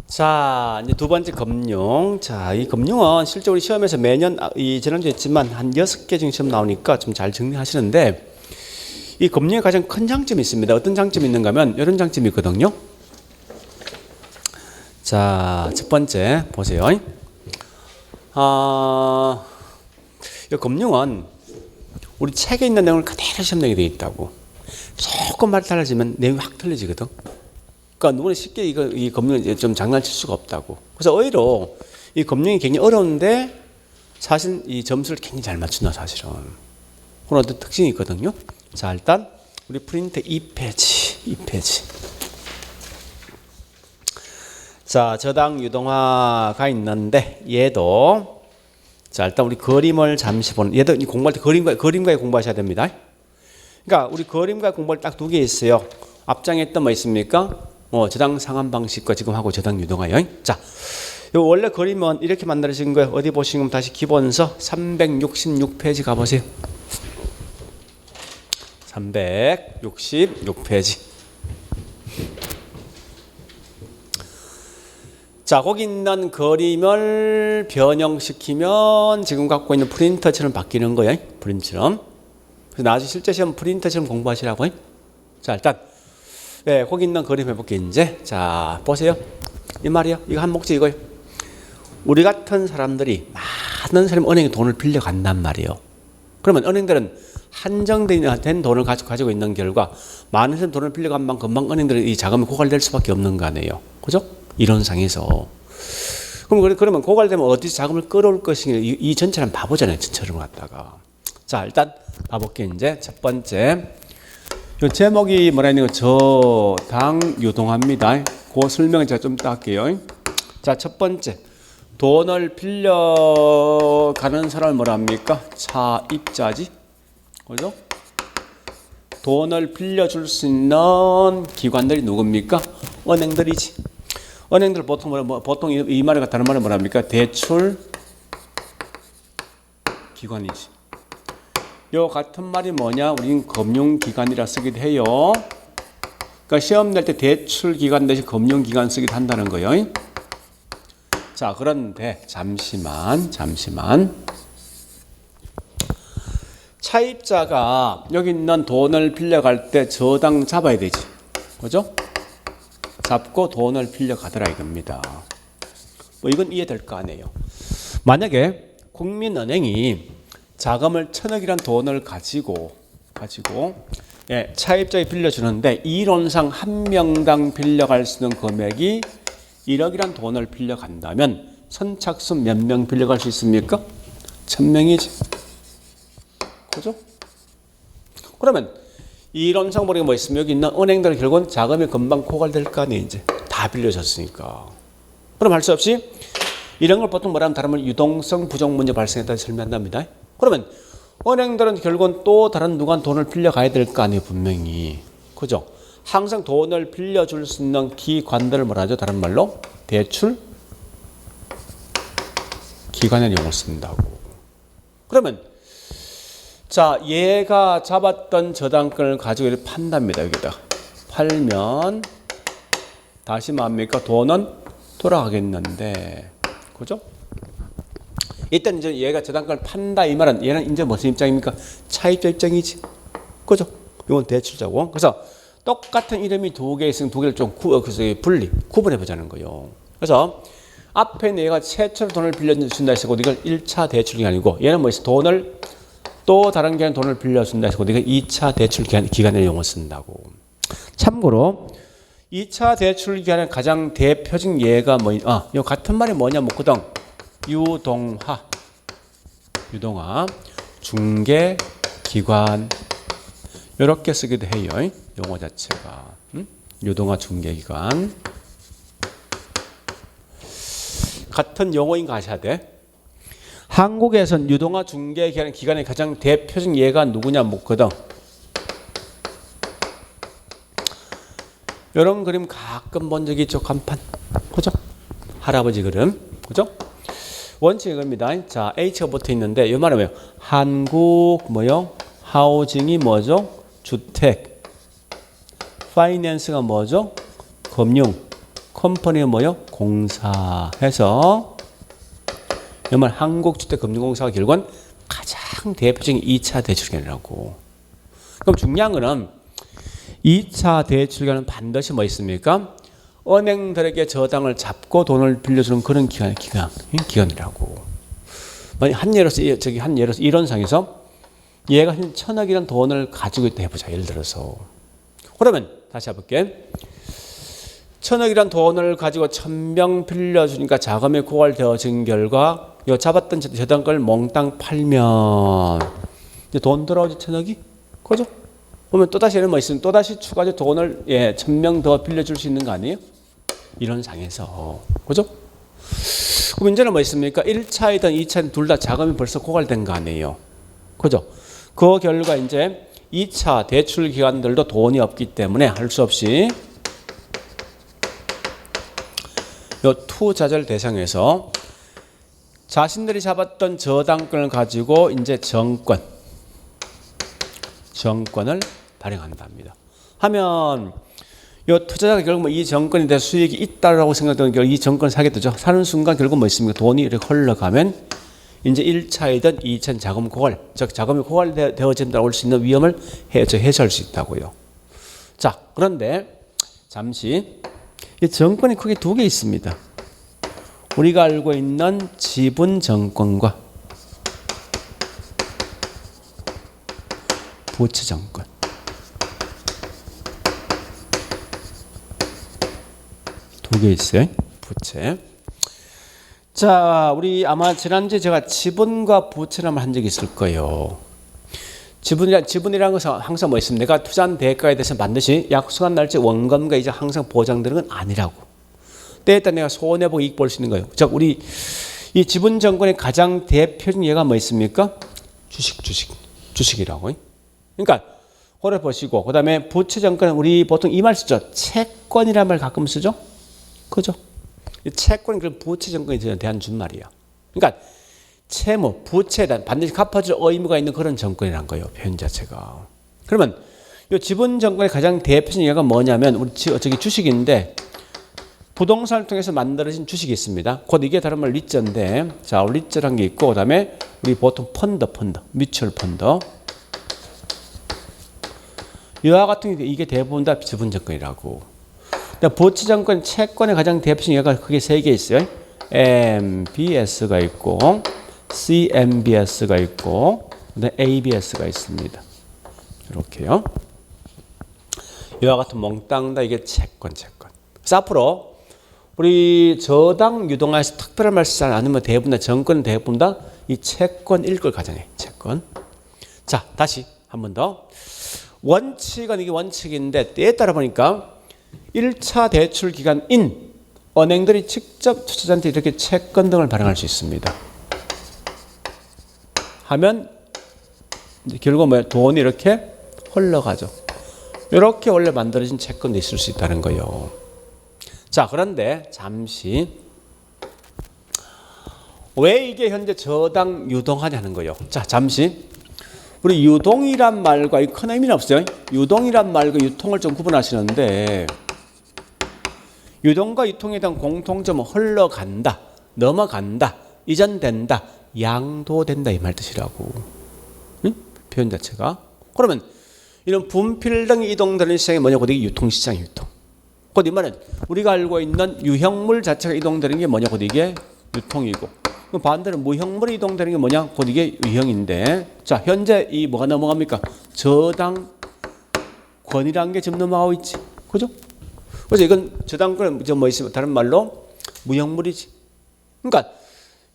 자, 이제 두 번째 금융. 자, 이 금융은 실제 우리 시험에서 매년 이 지난주에 했지만 한 6개 중에 시험 나오니까 좀 잘 정리하시는데, 이 금융의 가장 큰 장점이 있습니다. 어떤 장점이 있는가 하면 이런 장점이 있거든요. 자, 첫 번째 보세요. 이 금융은 우리 책에 있는 내용을 그대로 시험 내게 되어 있다고. 조금 말이 달라지면 내용이 확 틀려지거든. 그러니까 누구나 쉽게 이 금융을 좀 장난칠 수가 없다고. 그래서 오히려 이 금융이 굉장히 어려운데 사실 이 점수를 굉장히 잘 맞춘다 사실은. 그런 어떤 특징이 있거든요. 자, 일단 우리 프린트 2페이지. 자, 저당 유동화가 있는데 얘도 자, 일단 우리 그림을 잠시 보는, 얘도 공부할 때 그림과 공부하셔야 됩니다. 그러니까 우리 그림과 공부할 딱 두 개 있어요. 앞장에 했던 뭐 있습니까? 저당 상환 방식과 지금 하고 저당 유동화요. 자, 요 원래 그림은 이렇게 만들어진 거예요. 어디 보시면 다시 기본서 366페이지 가보세요. 366페이지. 자, 거기 있는 그림을 변형시키면 지금 갖고 있는 프린터처럼 바뀌는 거예요. 프린터처럼. 그래서 나중에 실제 시험 프린터처럼 공부하시라고. 자, 일단 네, 거기 있는 그림 해볼게요. 이제 자, 보세요. 이 말이요. 이거 한 목적 이거예요. 우리 같은 사람들이 많은 사람이 은행에 돈을 빌려 간단 말이에요. 그러면 은행들은 한정된 돈을 가지고 있는 결과 많은 사람이 돈을 빌려 간 만큼 금방 은행들은 이 자금이 고갈될 수밖에 없는 거 아니에요. 그죠? 이론상에서. 그러면 고갈되면 어디서 자금을 끌어올 것인가, 이 전체는 바보잖아요. 전체를 갖다가. 자, 일단 봐볼게요. 이제 첫 번째. 이 제목이 뭐라 했는 거? 저당 유동화입니다. 그 설명을 제가 좀 이따 할게요. 자, 첫 번째. 돈을 빌려가는 사람을 뭐라 합니까? 차입자지. 그죠? 돈을 빌려줄 수 있는 기관들이 누굽니까? 은행들이지. 은행들 보통 이 말을 다른 말은 뭐라 합니까? 대출 기관이지. 요 같은 말이 뭐냐? 우리는 금융기관이라 쓰기도 해요. 그러니까 시험 낼 때 대출기관 대신 금융기관 쓰기도 한다는 거예요. 자, 그런데 잠시만. 차입자가 여기 있는 돈을 빌려갈 때 저당 잡아야 되지. 그죠? 잡고 돈을 빌려가더라 이겁니다. 뭐 이건 이해될 거 아니에요. 만약에 국민은행이 자금을 1,000억이란 돈을 가지고 예, 차입자에 빌려주는데 이론상 한 명당 빌려갈 수 있는 금액이 1억이란 돈을 빌려간다면 선착순 몇 명 빌려갈 수 있습니까? 1,000명이지. 그죠? 그러면 이론상 보니까 뭐 있으면 여기 있는 은행들은 결국은 자금이 금방 고갈될 거 아니에요. 이제 다 빌려줬으니까. 그럼 할 수 없이 이런 걸 보통 뭐라면 다른 말 유동성 부족 문제 발생했다 설명한답니다. 그러면 은행들은 결국은 또 다른 누구한테 돈을 빌려가야 될 거 아니에요. 분명히. 그죠? 항상 돈을 빌려줄 수 있는 기관들을 뭐라 하죠? 다른 말로 대출 기관의 용어를 쓴다고. 그러면 자, 얘가 잡았던 저당권을 가지고 이렇게 판답니다. 여기다 팔면 다시 뭡니까? 돈은 돌아가겠는데, 그죠? 일단 이제 얘가 저당권을 판다 이 말은 얘는 이제 무슨 입장입니까? 차입자 입장이지, 그죠? 이건 대출자고. 그래서 똑같은 이름이 두 개 있으면 두 개를 좀 구분해 보자는 거예요. 그래서 앞에 얘가 최초로 돈을 빌려준다 했고 이걸 1차 대출이 아니고 얘는 뭐 있어? 돈을 또 다른 기관에 돈을 빌려준다 해서 우리가 2차 대출 기간의 용어 쓴다고. 참고로 2차 대출 기간의 가장 대표적인 예가 이 같은 말이 뭐냐 묻거든. 유동화, 중개기관 이렇게 쓰기도 해요. 용어 자체가. 유동화 중개기관. 같은 용어인 거 아셔야 돼. 한국에선 유동화 중개기관의 가장 대표적인 예가 누구냐 묻거든. 이런 그림 가끔 본 적이 있죠. 간판. 그죠? 할아버지 그림. 그죠? 원칙 이겁니다. 자, H가 붙어 있는데 이 말은 뭐예요? 한국 뭐요? 하우징이 뭐죠? 주택. 파이낸스가 뭐죠? 금융. 컴퍼니는 뭐요? 공사 해서 정말 한국주택금융공사가 결국은 가장 대표적인 2차 대출기관이라고. 그럼 중요한 거는 2차 대출기관은 반드시 뭐 있습니까? 은행들에게 저당을 잡고 돈을 빌려주는 그런 기관이라고. 한 예로서 이론상에서 얘가 1,000억이라는 돈을 가지고 있다 해보자. 예를 들어서. 그러면 다시 해볼게. 1,000억이라는 돈을 가지고 1,000명 빌려주니까 자금이 고갈되어진 결과 요 잡았던 저당권을 몽땅 팔면 이제 돈 들어오지 1,000억이? 그죠? 그러면 또다시 뭐 있으면 또다시 추가적으로 돈을 1,000명 더 빌려줄 수 있는 거 아니에요? 이런 상에서. 그죠? 그럼 이제는 뭐 있습니까? 1차이든 2차이든 둘 다 자금이 벌써 고갈된 거 아니에요? 그죠? 그 결과 이제 2차 대출 기관들도 돈이 없기 때문에 할 수 없이 요 투자자를 대상에서 자신들이 잡았던 저당권을 가지고 이제 정권을 발행한답니다. 하면 요 투자자가 결국 이 정권에 대해 수익이 있다라고 생각되는 결국 이 정권을 사게 되죠. 사는 순간 결국 뭐 있습니까? 돈이 이렇게 흘러가면 이제 1차이든 2차는 자금 고갈, 즉 자금이 고갈되어진다고 올 수 있는 위험을 해소할 수 있다고요. 자, 그런데 잠시 이 정권이 크게 두 개 있습니다. 우리가 알고 있는 지분 정권과 부채 정권. 두 개 있어요. 부채. 자, 우리 아마 지난주에 제가 지분과 부채를 한번 한 적이 있을 거예요. 지분이라는 것은 항상 뭐 있습니까? 내가 투자한 대가에 대해서 반드시 약속한 날짜 원금과 이제 항상 보장되는 건 아니라고. 때에 따라 내가 손해보고 이익 볼 수 있는 거예요. 자, 우리 이 지분 정권의 가장 대표적인 예가 뭐 있습니까? 주식이라고. 그러니까 그래 보시고 그다음에 부채 정권은 우리 보통 이 말 쓰죠. 채권이라는 말 가끔 쓰죠. 그죠? 이 채권은 그 부채 정권에 대한 준말이야. 그러니까 채무, 부채에 대한 반드시 갚아줄 의무가 있는 그런 정권이란 거예요. 표현 자체가. 그러면 이 지분 정권의 가장 대표적인 예가 뭐냐면 우리 저기 주식인데 부동산을 통해서 만들어진 주식이 있습니다. 곧 이게 다른 말 리츠인데, 자, 리츠라는 게 있고, 그 다음에 우리 보통 펀드, 뮤추얼 펀드. 이와 같은 게 이게 대부분 다 지분 정권이라고. 부채 정권, 채권의 가장 대표적인 예가 크게 세 개 있어요. MBS가 있고, CMBS가 있고, 그다음에 ABS가 있습니다. 이렇게요. 이와 같은 몽땅 다 이게 채권. 그래서 앞으로 우리 저당 유동화에서 특별한 말 쓰지 않으면 대부분 다 정권 대부분 다 이 채권일 걸 가정해. 채권. 자, 다시 한 번 더. 원칙은 이게 원칙인데 때에 따라 보니까 1차 대출 기관인 은행들이 직접 투자자한테 이렇게 채권 등을 발행할 수 있습니다. 하면 결국 뭐 돈이 이렇게 흘러가죠. 이렇게 원래 만들어진 채권도 있을 수 있다는 거예요. 자, 그런데 잠시 왜 이게 현재 저당 유동하냐는 거예요. 자, 잠시 우리 유동이란 말과 이 큰 의미는 없어요. 유동이란 말과 유통을 좀 구분하시는데 유동과 유통에 대한 공통점은 흘러간다, 넘어간다, 이전된다, 양도된다 이 말 뜻이라고. 응? 표현 자체가. 그러면 이런 분필 등이 이동되는 시장이 뭐냐고 이게 유통시장이 유통. 곧 이 말은 우리가 알고 있는 유형물 자체가 이동되는 게 뭐냐 곧 이게 유통이고 반대로 무형물이 이동되는 게 뭐냐 곧 이게 유형인데 자 현재 이 뭐가 넘어갑니까? 저당권이라는 게 지금 넘어가고 있지. 그죠? 그래서 이건 저당권 뭐 있으면 다른 말로 무형물이지. 그러니까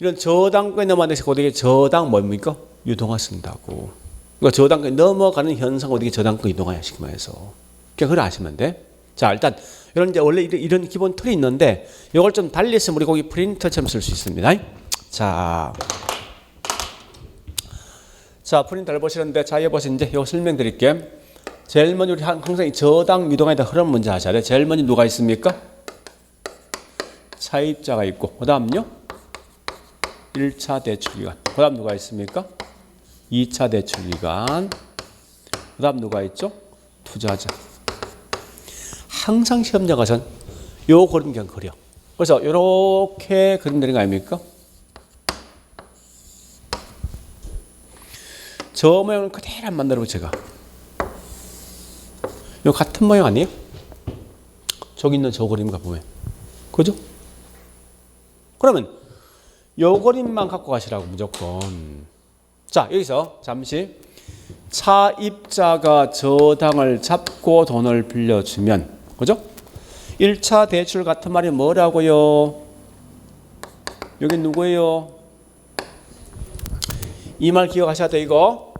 이런 저당권이 넘어가는 곧 이게 저당 뭡니까? 유동화 쓴다고. 그러니까 저당권이 넘어가는 현상 어디게 저당권 이동화야 쉽게 말해서. 그냥 그걸 아시면 돼. 자 일단 이런 이제 원래 이런 기본 틀이 있는데 이걸 좀 달리 했으면 우리 거기 프린터처럼 쓸 수 있습니다. 자 프린터를 보시는데 자 여기 보시면 이제 이거 설명드릴게요. 제일 먼저 우리 항상 이 저당 유동화에 대한 흐름 문제 하셔야 돼. 제일 먼저 누가 있습니까? 차입자가 있고 그 다음요 1차 대출기관 그 다음 누가 있습니까? 2차 대출기관 그 다음 누가 있죠? 투자자. 항상 시험장 가선 요 그림 그냥 그려. 그래서 이렇게 그림되는 거 아닙니까? 저 모양을 그대로 안 만들고 제가 요 같은 모양 아니에요? 저기 있는 저 그림과 보면 그죠? 그러면 요 그림만 갖고 가시라고 무조건. 자 여기서 잠시 차입자가 저당을 잡고 돈을 빌려주면 그죠? 1차 대출 같은 말이 뭐라고요? 여기 누구예요? 이 말 기억하셔야 돼 이거.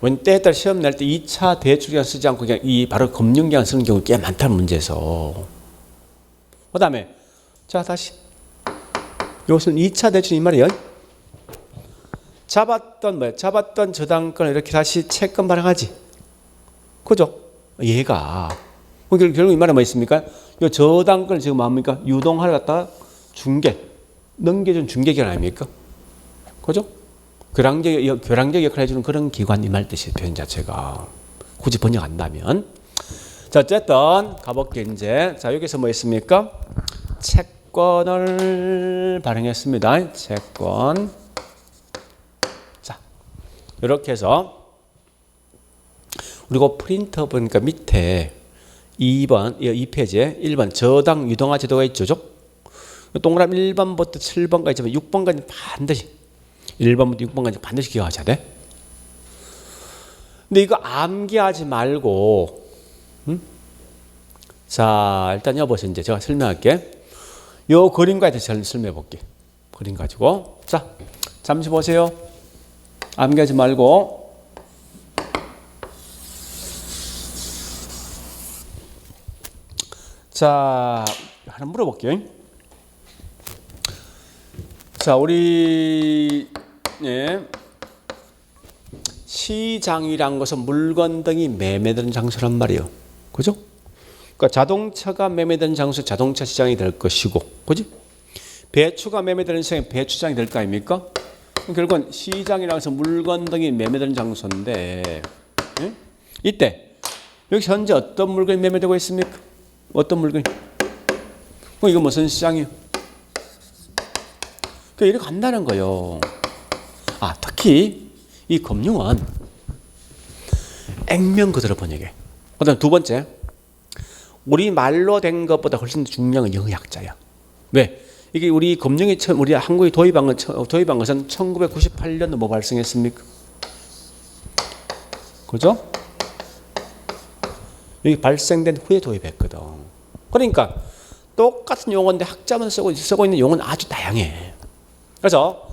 when 때에 따라 시험 낼 때 2차 대출기간 쓰지 않고 그냥 이 바로 금융기간 쓰는 경우 꽤 많다는 문제에서. 그 다음에 자 다시 이것은 2차 대출 이 말이에요. 잡았던 저당권을 이렇게 다시 채권 발행하지. 그죠? 얘가 결국 이 말은 뭐 있습니까? 이 저당권을 지금 뭡니까? 유동화를 갖다가 넘겨준 중개기관 아닙니까? 그죠? 교량적 역할을 해주는 그런 기관 이 말 뜻이 표현 자체가 굳이 번역한다면. 자 어쨌든 가볼게 이제. 자 여기서 뭐 있습니까? 채권을 발행했습니다. 채권. 자 이렇게 해서 그리고 프린터 보니까 밑에 2번, 2페이지에 1번 저당 유동화 제도가 있죠. 동그라미 1번부터 7번까지 있지만 6번까지 반드시 1번부터 6번까지 반드시 기억하셔야 돼. 근데 이거 암기하지 말고 자 일단 여보세요. 이제 제가 설명할게. 요 그림과 대해서 설명해 볼게. 그림 가지고 자 잠시 보세요. 암기하지 말고 자 하나 물어볼게요. 자 우리 시장이란 것은 물건 등이 매매되는 장소란 말이에요. 그죠? 그러니까 자동차가 매매되는 장소 자동차 시장이 될 것이고, 그지? 배추가 매매되는 시장이 배추장이 될 거 아닙니까? 결국은 시장이라고 해서 물건 등이 매매되는 장소인데 이때 여기 현재 어떤 물건이 매매되고 있습니까? 어떤 물건이? 이거 무슨 시장이에요? 그러니까 이렇게 간다는 거예요. 아 특히 이 금융은 액면 그대로 번역해. 그다음 두 번째 우리 말로 된 것보다 훨씬 중요한 건 영어약자야. 왜? 이게 우리 금융이 우리 한국에 도입한 것은 1998년도 뭐 발생했습니까? 그죠? 여기 발생된 후에 도입했거든. 그러니까 똑같은 용어인데 학자만 쓰고 있는 용어는 아주 다양해. 그래서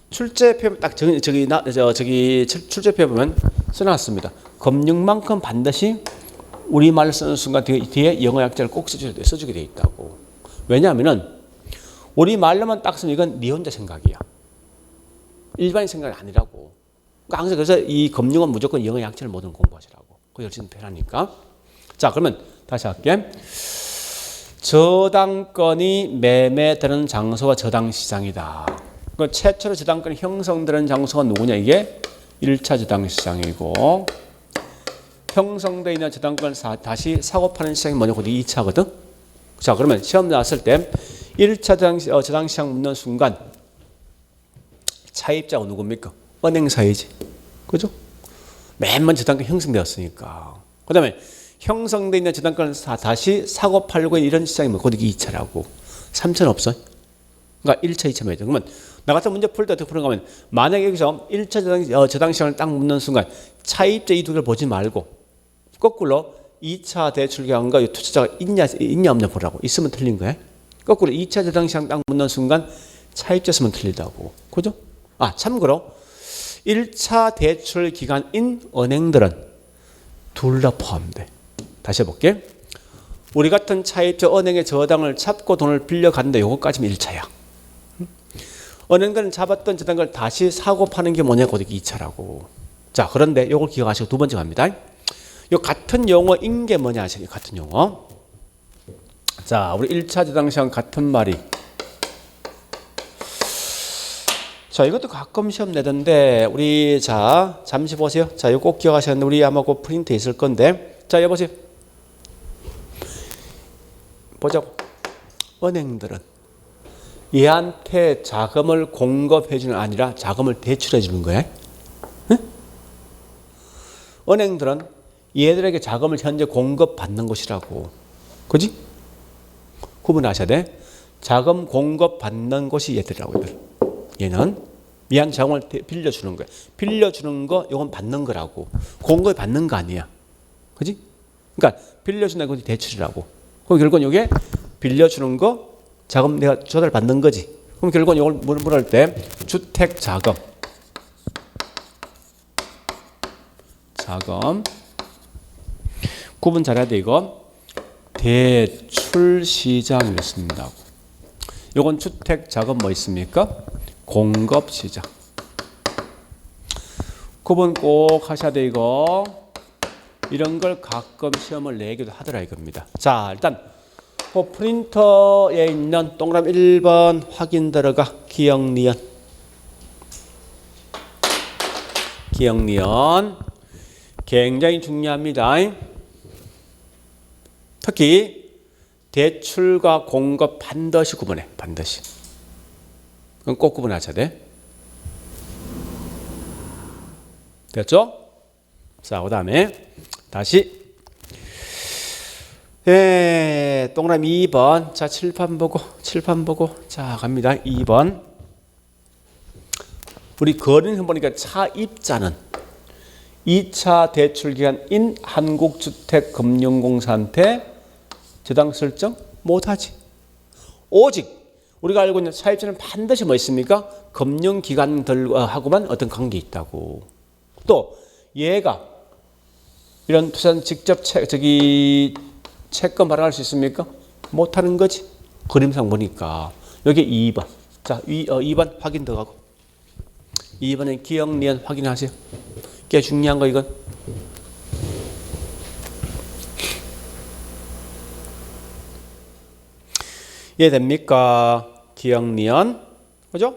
출제표 딱 저기 출제표 보면 써놨습니다. 금융만큼 반드시 우리말을 쓰는 순간 뒤에 영어약자를 꼭 써주게 돼 있다고. 왜냐하면은 우리 말로만 딱 쓰면 이건 네 혼자 생각이야. 일반인 생각이 아니라고. 그러니까 항상 그래서 이 금융은 무조건 영어약자를 모두 공부하시라고. 그게 훨씬 편하니까. 자 그러면 다시 할게. 저당권이 매매되는 장소가 저당시장이다. 그 최초로 저당권이 형성되는 장소가 누구냐? 이게 1차 저당시장이고 형성되어 있는 저당권을 다시 사고 파는 시장이 뭐냐? 그게 2차거든. 자 그러면 시험 나왔을 때 1차 저당시장 묻는 순간 차입자가 누굽니까? 은행사이지. 그죠? 맨 먼저 저당권이 형성되었으니까. 그 다음에 형성되어 있는 저당권을 다시 사고 팔고 이런 시장이 뭐 그게 2차라고. 3차는 없어. 그러니까 1차, 2차 매죠. 그러면 나 같은 문제 풀 때 어떻게 푸는가 하면 만약에 여기서 1차 저당시장을 딱 묻는 순간 차입자 이 두 개를 보지 말고 거꾸로 2차 대출기관과 투자자가 있냐 없냐 보라고. 있으면 틀린 거야. 거꾸로 2차 저당시장 딱 묻는 순간 차입자 쓰면 틀리다고. 그죠? 아 참고로 1차 대출기관인 은행들은 둘 다 포함돼. 다시 해볼게. 우리 같은 차입자 은행의 저당을 잡고 돈을 빌려간다. 요거까지면 1차야. 은행들은 잡았던 저당을 다시 사고 파는 게 뭐냐? 그게 2차라고. 자 그런데 요걸 기억하시고 두 번째 갑니다. 요 같은 용어인 게 뭐냐 하시죠? 같은 용어. 자 우리 1차 저당시장 같은 말이. 자 이것도 가끔 시험 내던데 우리 자 잠시 보세요. 자 이거 꼭 기억하셨는데 우리 아마 그 프린트 있을 건데 자 여보세요. 보자고. 은행들은 얘한테 자금을 공급해 주는 아니라 자금을 대출해 주는 거야. 응? 은행들은 얘들에게 자금을 현재 공급받는 곳이라고. 그지? 구분하셔야 돼. 자금 공급받는 곳이 얘들이라고. 얘들. 얘는 얘한 자금을 빌려주는 거야. 빌려주는 거 이건 받는 거라고. 공급을 받는 거 아니야. 그지? 그러니까 빌려주는 건 대출이라고. 그럼 결국은 이게 빌려주는 거 자금 내가 조달받는 거지. 그럼 결국은 이걸 뭐라 할 때 주택 자금. 자금. 구분 잘해야 돼 이거. 대출 시장을 쓴다고. 이건 주택 자금 뭐 있습니까? 공급 시장. 구분 꼭 하셔야 돼 이거. 이런 걸 가끔 시험을 내기도 하더라 이겁니다. 자, 일단 그 프린터에 있는 동그라미 1번 확인 들어가. 기억니은. 기억니은. 굉장히 중요합니다. 특히 대출과 공급 반드시 구분해. 반드시. 그건 꼭 구분하셔야 돼. 됐죠? 자, 그 다음에 다시 동그라미 2번. 자, 칠판 보고 자, 갑니다. 2번. 우리 거리는 보니까 차입자는 2차 대출기관인 한국주택금융공사한테 저당 설정 못하지. 오직 우리가 알고 있는 차입자는 반드시 뭐 있습니까? 금융기관들하고만 어떤 관계 있다고. 또 얘가 이런 투자는 직접 채권 발행할 수 있습니까? 못하는 거지. 그림상 보니까 여기 2번. 자, 2번 확인 들어가고. 2번은 기억니은 확인하세요. 꽤 중요한 거 이건. 이해됩니까? 기억니은. 그죠?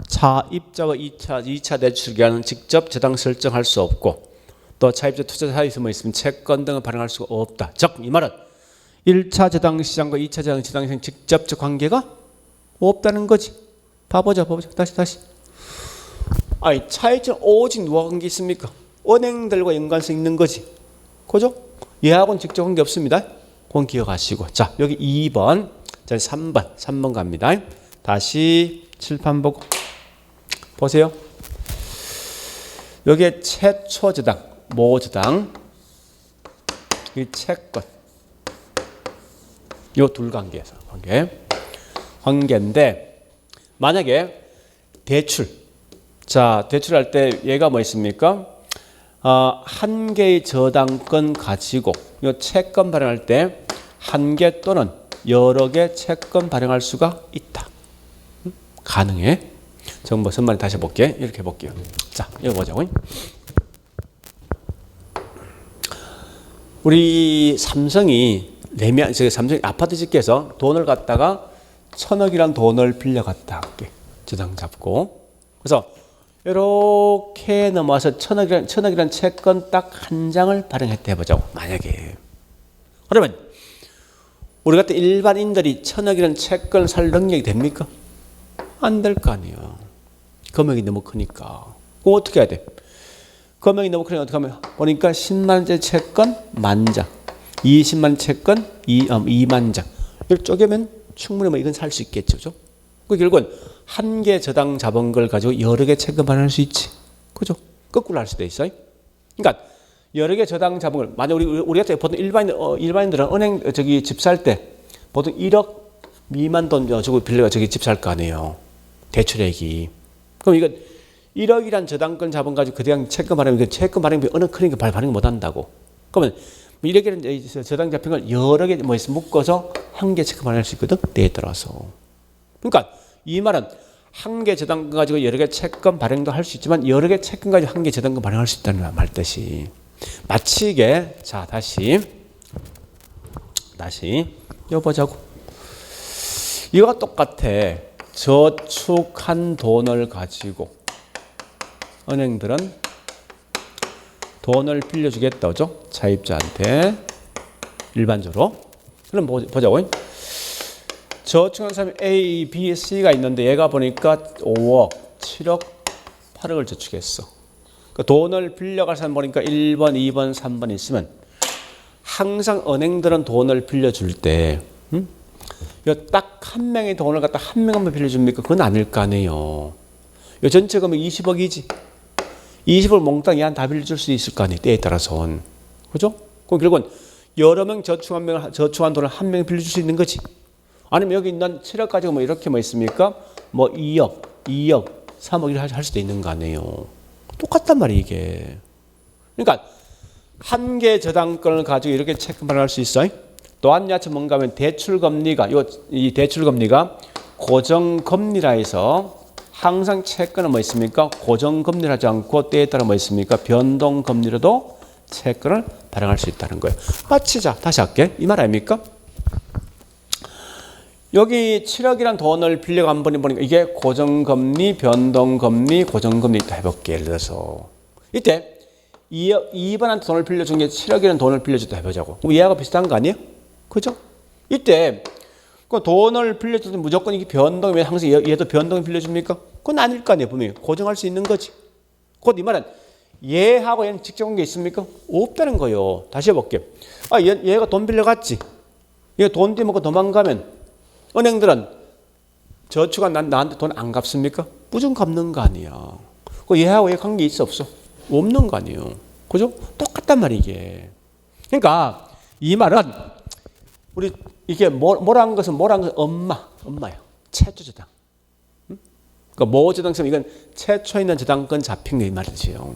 차입자와 2차 대출기관은 직접 저당 설정할 수 없고 또 차입자 투자 사이에서 뭐 있으면 채권 등을 발행할 수가 없다. 즉 이 말은 1차 저당 시장과 2차 저당 시장 직접적 관계가 없다는 거지. 봐보자. 다시. 아니 차입자는 오직 누가 관계 있습니까? 은행들과 연관성 있는 거지. 그죠? 얘하고는 직접 관계 없습니다. 그건 기억하시고. 자, 여기 2번. 자, 3번 갑니다. 다시 칠판 보고 보세요. 여기에 최초 저당, 모저당, 이 채권. 요 둘 관계에서 관계인데 만약에 대출. 자, 대출할 때 얘가 뭐 있습니까? 한 개의 저당권 가지고 이 채권 발행할 때 한 개 또는 여러 개 채권 발행할 수가 있다. 가능해. 정보 선반에 다시 볼게. 이렇게 해볼게요. 자, 이거 보자고. 우리 삼성이 삼성이 아파트 짓기 위해서 돈을 갖다가 1,000억이란 돈을 빌려갔다 할게. 저당 잡고. 그래서 이렇게 넘어와서 1,000억이란 채권 딱 한 장을 발행했다 해보자고. 만약에. 그러면 우리 같은 일반인들이 1,000억이라는 채권을 살 능력이 됩니까? 안 될 거 아니에요. 금액이 너무 크니까. 그럼 어떻게 해야 돼? 금액이 너무 크니까 어떻게 하면? 보니까 10만 원짜리 채권 10,000장, 20만 원 채권 2만 장. 이걸 쪼개면 충분히 뭐 이건 살 수 있겠죠. 그죠? 그 결국은 한 개 저당 잡은 걸 가지고 여러 개 채권 발행할 수 있지. 그죠? 거꾸로 할 수도 있어요. 그러니까 여러 개 저당 잡은 걸 만약 우리 같은 보통 일반인들은 은행 집 살 때 보통 1억 미만 돈 주고 빌려가 집 살 거 아니에요. 대출액이. 그럼 이건 1억이란 저당권 자본 가지고 그냥 채권 발행, 채권 발행비 어느 크니까 발행 못 한다고. 그러면 1억이란 저당 잡힌 걸 여러 개 뭐 있으면 묶어서 한 개 채권 발행할 수 있거든. 때에 따라서. 그러니까 이 말은 한 개 저당권 가지고 여러 개 채권 발행도 할 수 있지만 여러 개 채권 가지고 한 개 저당권 발행할 수 있다는 말 뜻이. 마치게. 자, 다시 이거 보자고. 이거가 똑같아. 저축한 돈을 가지고 은행들은 돈을 빌려주겠다. 그죠? 차입자한테 일반적으로. 그럼 보자고. 저축한 사람이 A, B, C가 있는데 얘가 보니까 5억, 7억, 8억을 저축했어. 그러니까 돈을 빌려갈 사람 보니까 1번, 2번, 3번 있으면 항상 은행들은 돈을 빌려줄 때 딱 한 명의 돈을 갖다 한 명만 빌려줍니까? 그건 아닐 거 아니에요. 이 전체 금액 20억이지. 20을 몽땅 얘한테 다 빌려줄 수 있을 거 아니에요. 때에 따라서는. 그죠? 그럼 결국은 여러 명 저축한 돈을 한 명이 빌려줄 수 있는 거지. 아니면 여기 있는 7억 가지고 뭐 이렇게 뭐 있습니까? 뭐 2억, 2억, 3억 이렇게 할 수도 있는 거 아니에요. 똑같단 말이에요, 이게. 그러니까 한 개 저당권을 가지고 이렇게 채권 발행할 수 있어요. 또 한 야채 뭔가 하면 대출금리가 이 대출금리가 고정금리라 해서 항상 채권은 뭐 있습니까? 고정금리를 하지 않고 때에 따라 뭐 있습니까? 변동금리로도 채권을 발행할 수 있다는 거예요. 마치 자 다시 할게. 이 말 아닙니까? 여기 7억이란 돈을 빌려간 분이 보니까 이게 고정금리, 변동금리, 고정금리 있다 해볼게. 예를 들어서 이때 2번한테 돈을 빌려준 게 7억이라는 돈을 빌려줬다 해보자고. 그럼 얘하고 비슷한 거 아니에요? 그죠? 이때 그 돈을 빌려줄 때 무조건 이게 변동이면 항상 얘도 변동을 빌려줍니까? 그건 아닐 거 아니에요. 분명히 고정할 수 있는 거지. 곧 이 말은 얘하고 얘는 직접 관계 있습니까? 없다는 거예요. 다시 해볼게요. 얘가 돈 빌려갔지. 얘가 돈 떼먹고 도망가면 은행들은 저축한 나한테 돈 안 갚습니까? 무조건 갚는 거 아니야. 그 얘하고 얘 관계 있어 없어? 없는 거 아니에요. 그죠? 똑같단 말이야 이게. 그러니까 이 말은 우리 이게 뭐라는 것은 엄마야. 최초 저당. 그러니까 뭐 저당성 이건 최초 있는 저당권 잡힌 게 이 말이지요.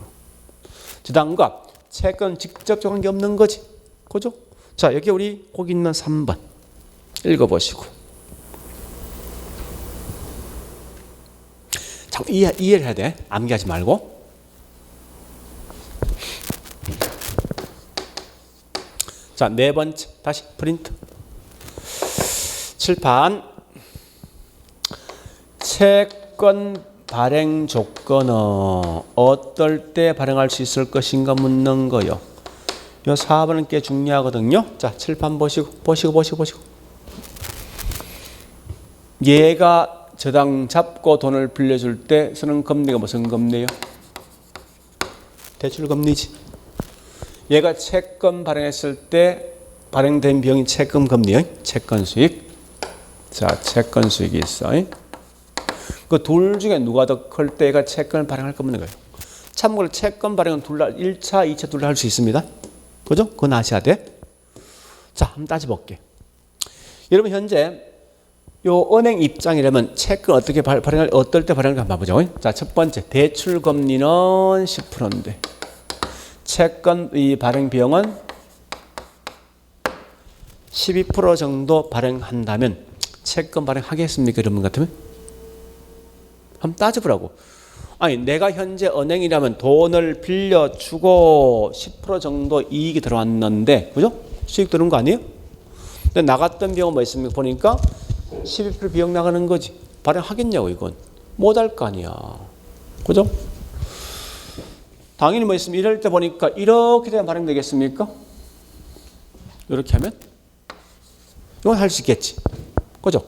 저당과 채권 직접적 관계 없는 거지. 그죠? 자, 여기 우리 거기 있는 3번 읽어보시고. 참 이해를 해야 돼. 암기하지 말고. 자, 네 번째 다시 프린트. 칠판. 채권 발행 조건은 어떨 때 발행할 수 있을 것인가 묻는 거요. 요 4번은 꽤 중요하거든요. 자, 칠판 보시고. 얘가 저당 잡고 돈을 빌려줄 때 쓰는 금리가 무슨 금리예요? 대출금리지. 얘가 채권 발행했을 때 발행된 비용이 채권 금리예요. 채권 수익. 자, 채권 수익이 있어. 그 둘 중에 누가 더 클 때 얘가 채권을 발행할 까 없는 거예요. 참고로 채권 발행은 1차, 2차 둘 다 할 수 있습니다. 그죠? 그건 아셔야 돼. 자, 한번 따져볼게. 여러분 현재 요 은행 입장이라면 채권 어떻게 어떨 때 발행할까 한번 봐보죠. 자, 첫 번째 대출 금리는 10%인데 채권 이 발행 비용은 12% 정도 발행한다면 채권 발행하겠습니까? 이런 분 같으면? 한번 따져보라고. 아니 내가 현재 은행이라면 돈을 빌려주고 10% 정도 이익이 들어왔는데 그죠? 수익 들어온 거 아니에요? 근데 나갔던 비용은 뭐 있습니까? 보니까 12% 비용 나가는 거지. 발행하겠냐고 이건. 못할 거 아니야. 그죠? 당연히 뭐 있으면 이럴 때 보니까 이렇게 되면 발행되겠습니까? 이렇게 하면? 이건 할 수 있겠지. 그죠?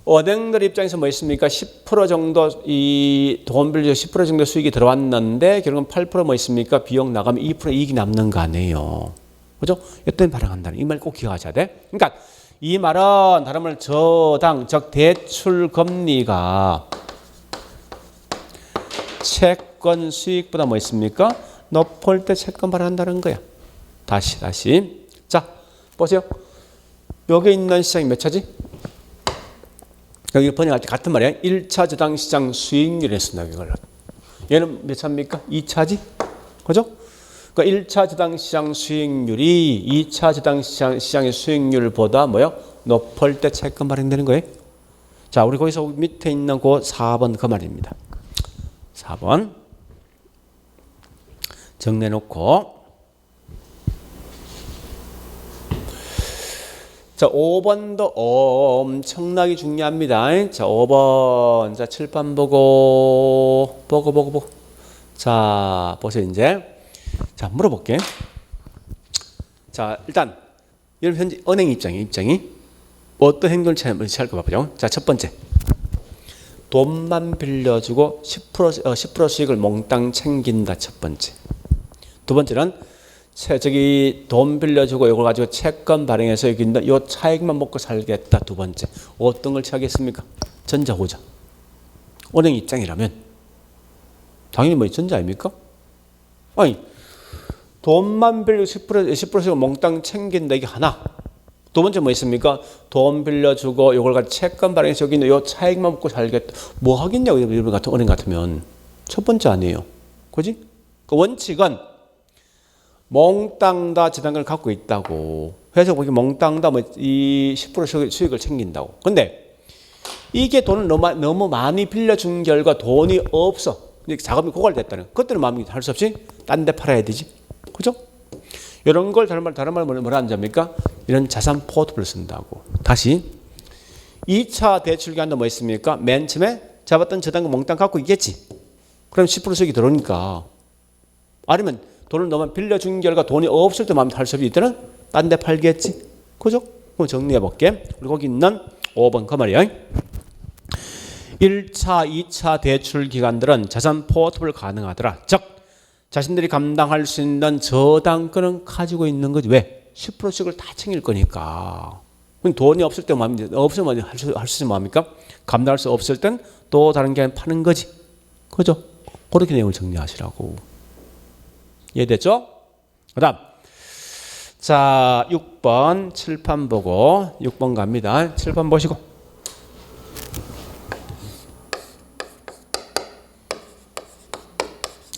은행들 입장에서 뭐 있습니까? 10% 정도 이 돈 빌려 10% 정도 수익이 들어왔는데 결국은 8% 뭐 있습니까? 비용 나가면 2% 이익이 남는 거 아니에요. 그죠? 이때 발행한다는 이 말 꼭 기억하셔야 돼. 그러니까 이 말은 다른 말 저당 즉 대출 금리가 채권 수익보다 뭐 있습니까? 높을 때 채권 발행한다는 거야. 다시. 자, 보세요. 여기 있는 시장이 몇 차지? 여기 번역할 때 같은 말이야. 1차 저당 시장 수익률이 했습니다. 이걸. 얘는 몇 차입니까? 2차지? 그죠? 그러니까 1차 저당 시장 수익률이 2차 저당 시장의 수익률보다 뭐요? 높을 때 채권 발행되는 거예요. 자, 우리 거기서 밑에 있는 그 4번 그 말입니다. 4번 정리해놓고 자 5번도 엄청나게 중요합니다. 자 5번 자 칠판 보고 자 보세요. 이제 자 물어볼게. 자 일단 여러분 현재 은행 입장이 어떤 행동을 취할까 봐보죠. 자, 첫 번째. 돈만 빌려주고 10% 수익을 몽땅 챙긴다. 첫 번째. 두 번째는 돈 빌려주고 이걸 가지고 채권 발행해서 여기 있는 요 차익만 먹고 살겠다. 두 번째. 어떤 걸 취하겠습니까? 전자, 후자. 은행 입장이라면 당연히 뭐 전자 아닙니까? 아니, 돈만 빌리고 10%씩 몽땅 챙긴다. 이게 하나. 두 번째 뭐 있습니까? 돈 빌려주고 이걸 가지고 채권 발행해서 여기 있는 요 차익만 먹고 살겠다. 뭐 하겠냐고, 일본 같은 은행 같으면. 첫 번째 아니에요. 그지? 그 원칙은 몽땅 다 재단을 갖고 있다고. 그래서 거기 몽땅 다 이 10% 수익을 챙긴다고. 근데 이게 돈을 너무 많이 빌려준 결과 돈이 없어. 자금이 고갈됐다는. 그때는 마음이 할 수 없이 딴 데 팔아야 되지. 그죠? 이런 걸 다른 말 뭐라 하는 겁니까? 이런 자산 포트폴리오를 쓴다고. 다시 2차 대출 기간도 뭐 있습니까? 맨 처음에 잡았던 저당금 몽땅 갖고 있겠지. 그럼 10% 수익이 들어오니까. 아니면 돈을 너무 빌려준 결과 돈이 없을 때 마음 할 수 없을 때는 딴 데 팔겠지. 그죠? 그럼 정리해 볼게. 우리 거기 있는 5번 그 말이야. 1차, 2차 대출 기관들은 자산 포트폴리오 가능하더라. 즉 자신들이 감당할 수 있는 저당권은 가지고 있는 거지. 왜? 10%씩을 다 챙길 거니까. 돈이 없을 때 없으면 할 수 있으면 뭐합니까? 감당할 수 없을 땐 또 다른 게 파는 거지. 그죠? 그렇게 내용을 정리하시라고. 이해됐죠? 그 다음. 자, 6번 칠판 보고 6번 갑니다. 칠판 보시고.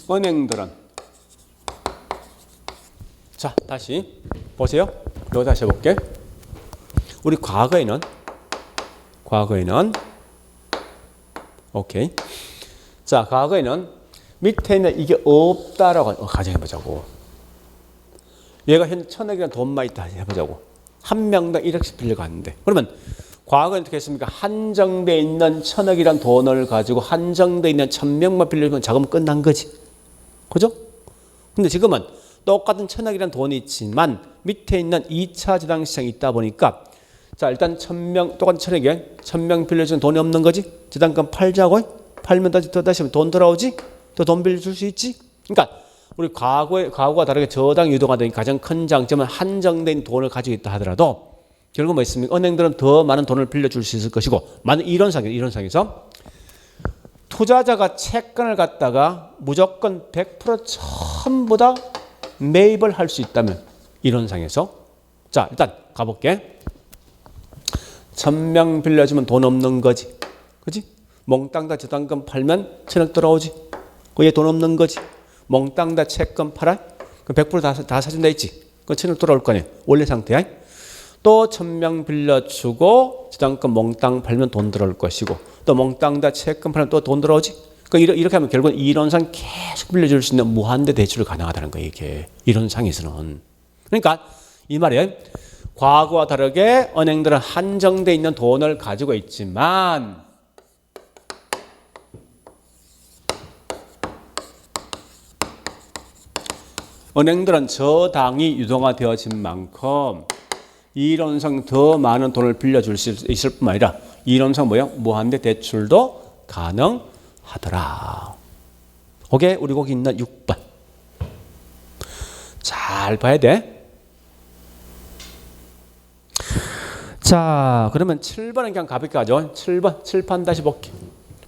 은행들은 자, 다시 보세요. 이거 다시 해볼게. 우리 과거에는 오케이. 자, 과거에는 밑에 있는 이게 없다라고 가정해보자고. 얘가 현 1,000억이라는 돈만 있다 해보자고. 한 명당 1억씩 빌려갔는데. 그러면 과거에 어떻게 했습니까? 한정돼 있는 1,000억이라는 돈을 가지고 한정돼 있는 1,000명만 빌려주면 자금은 끝난 거지. 그죠? 근데 지금은 똑같은 1,000억이라는 돈이 있지만 밑에 있는 2차 저당 시장이 있다 보니까 자, 일단 1,000명, 똑같은 1,000억에 1,000명 빌려주는 돈이 없는 거지. 저당권 팔자고. 팔면 다시 돈 돌아오지. 또 돈 빌려줄 수 있지. 그러니까 우리 과거와 다르게 저당 유도가 된 가장 큰 장점은 한정된 돈을 가지고 있다 하더라도 결국 뭐 있습니까? 은행들은 더 많은 돈을 빌려줄 수 있을 것이고 만약 이론상에서 투자자가 채권을 갖다가 무조건 100% 전부 다 매입을 할 수 있다면 이론상에서 자, 일단 가볼게. 1,000명 빌려주면 돈 없는 거지. 그지? 몽땅 다 저당권 팔면 1,000억 들어오지. 그게 돈 없는 거지. 몽땅 다 채권 팔아? 그럼 100% 다 사준다 했지. 그 1,000억 들어올 거 아니야. 원래 상태야. 또 1,000명 빌려주고 저당권 몽땅 팔면 돈 들어올 것이고 또 몽땅 다 채권 팔면 또 돈 들어오지. 그러니까 이렇게 하면 결국은 이론상 계속 빌려줄 수 있는 무한대 대출이 가능하다는 거예요. 이게 이론상에서는. 그러니까 이 말이에요. 과거와 다르게 은행들은 한정돼 있는 돈을 가지고 있지만 은행들은 저당이 유동화되어진 만큼 이론상 더 많은 돈을 빌려줄 수 있을 뿐만 아니라 이론상 무한대 대출도 가능하더라. 그게 우리 거기 있는 6번. 잘 봐야 돼. 자, 그러면 7번은 그냥 가볍게 하죠. 7번, 칠판 다시 볼게.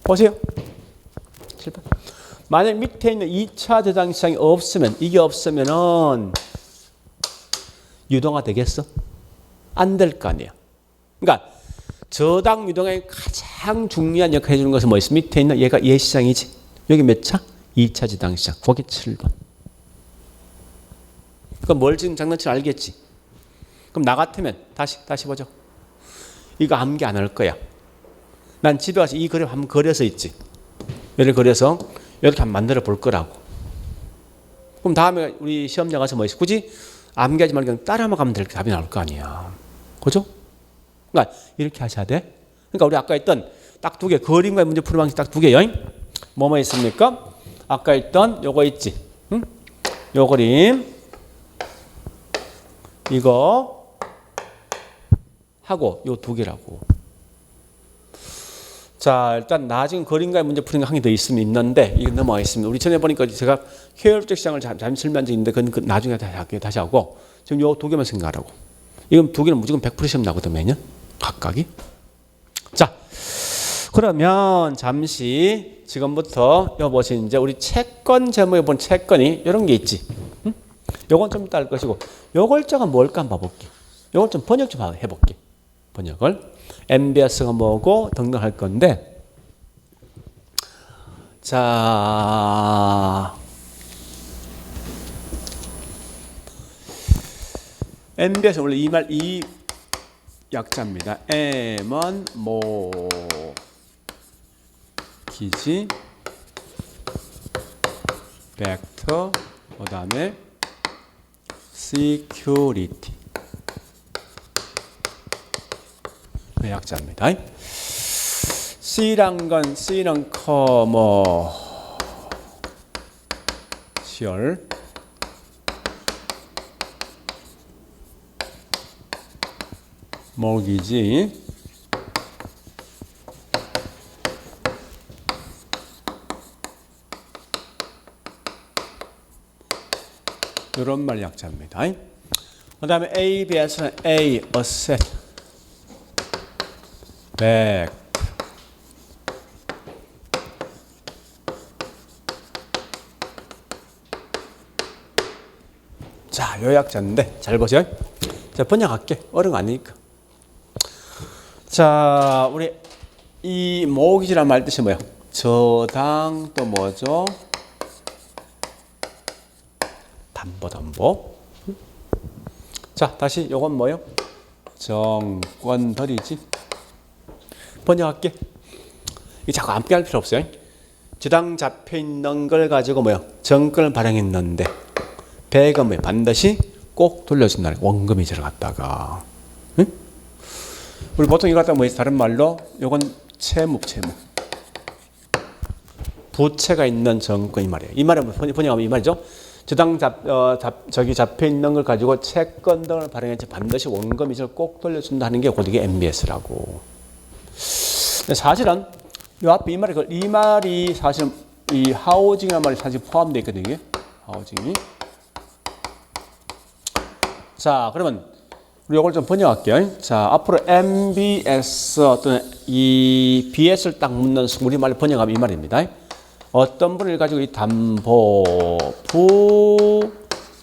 보세요. 7번. 만약 밑에 있는 2차 저당 시장이 없으면, 이게 없으면은 유동화 되겠어? 안 될 거 아니야. 그러니까 저당 유동화의 가장 중요한 역할을 해주는 것은 뭐 있어? 밑에 있는 얘가 예시장이지. 여기 몇 차? 2차 저당 시장. 거기 7번. 그럼 뭘 지금 장난치 알겠지? 그럼 나 같으면 다시 보죠. 이거 암기 안 할 거야. 난 집에 가서 이 그림 한번 그려서 있지. 얘를 그려서 이렇게 한번 만들어 볼 거라고. 그럼 다음에 우리 시험장 가서 뭐 있어? 굳이 암기하지 말고 그냥 따라만 가면 될 답이 나올 거 아니야. 그죠? 그러니까 이렇게 하셔야 돼. 그러니까 우리 아까 했던 딱 두 개, 그림과 문제 푸는 방식 딱 두 개요. 뭐뭐 있습니까? 아까 했던 요거 있지. 응? 요 그림. 이거 하고 요 두 개라고. 자, 일단 나중에 거리인가의 문제 푸는 거 한 개 더 있으면 있는데 이거 넘어가겠습니다. 우리 전에 보니까 제가 효율적 시장을 잠시 설명한 적이 있는데 그건 나중에 다시 하고 지금 요 두 개만 생각하라고. 이건 두 개는 무조건 100% 시험 나거든 매년 각각이. 자, 그러면 잠시 지금부터 여기 보시면 이제 우리 채권 제목에 본 채권이 이런 게 있지. 응? 요건 좀 이따 할 것이고 요걸 제가 뭘까 한번 봐볼게. 요걸 좀 번역 좀 해볼게. 번역을. MBS가 뭐고 등등 할 건데 자 MBS 원래 이 약자입니다. M은 기지 벡터 그 다음에 security 약자입니다. C란 건 C는 커머셜 모기지 이런 말 약자입니다. 그 다음에 ABS는 A, Asset, Back, 자, 요 약자인데 잘 보세요. 자, 번역할게. 어려운 거 아니니까. 자, 우리 이 모기지란 말 뜻이 뭐야? 저당 또 뭐죠? 담보. 자, 다시 요건 뭐요? 정권들이지. 번역할게. 이 자꾸 암기 할 필요 없어요. 저당 잡혀 있는 걸 가지고 뭐요? 정권을 발행했는데 배가 뭐요? 반드시 꼭 돌려준다는 원금이 들어갔다가. 응? 우리 보통 이거 갖다 뭐 다른 말로 요건 채무. 부채가 있는 정권 이 말이에요. 이 말은 번역하면 이 말이죠. 저당 잡혀 있는 걸 가지고 채권 등을 발행해서 반드시 원금이익을 꼭 돌려준다 하는 게 곧 이게 MBS라고. 사실은 이 앞에 이 말이 사실 이 하우징이라는 말이 사실 포함되어 있거든요. 하우징이. 자, 그러면 우리 이걸 좀 번역할게요. 자, 앞으로 MBS 어떤 이 BS를 딱 묻는 우리말로 번역하면 이 말입니다. 어떤 분을 가지고 이 담보부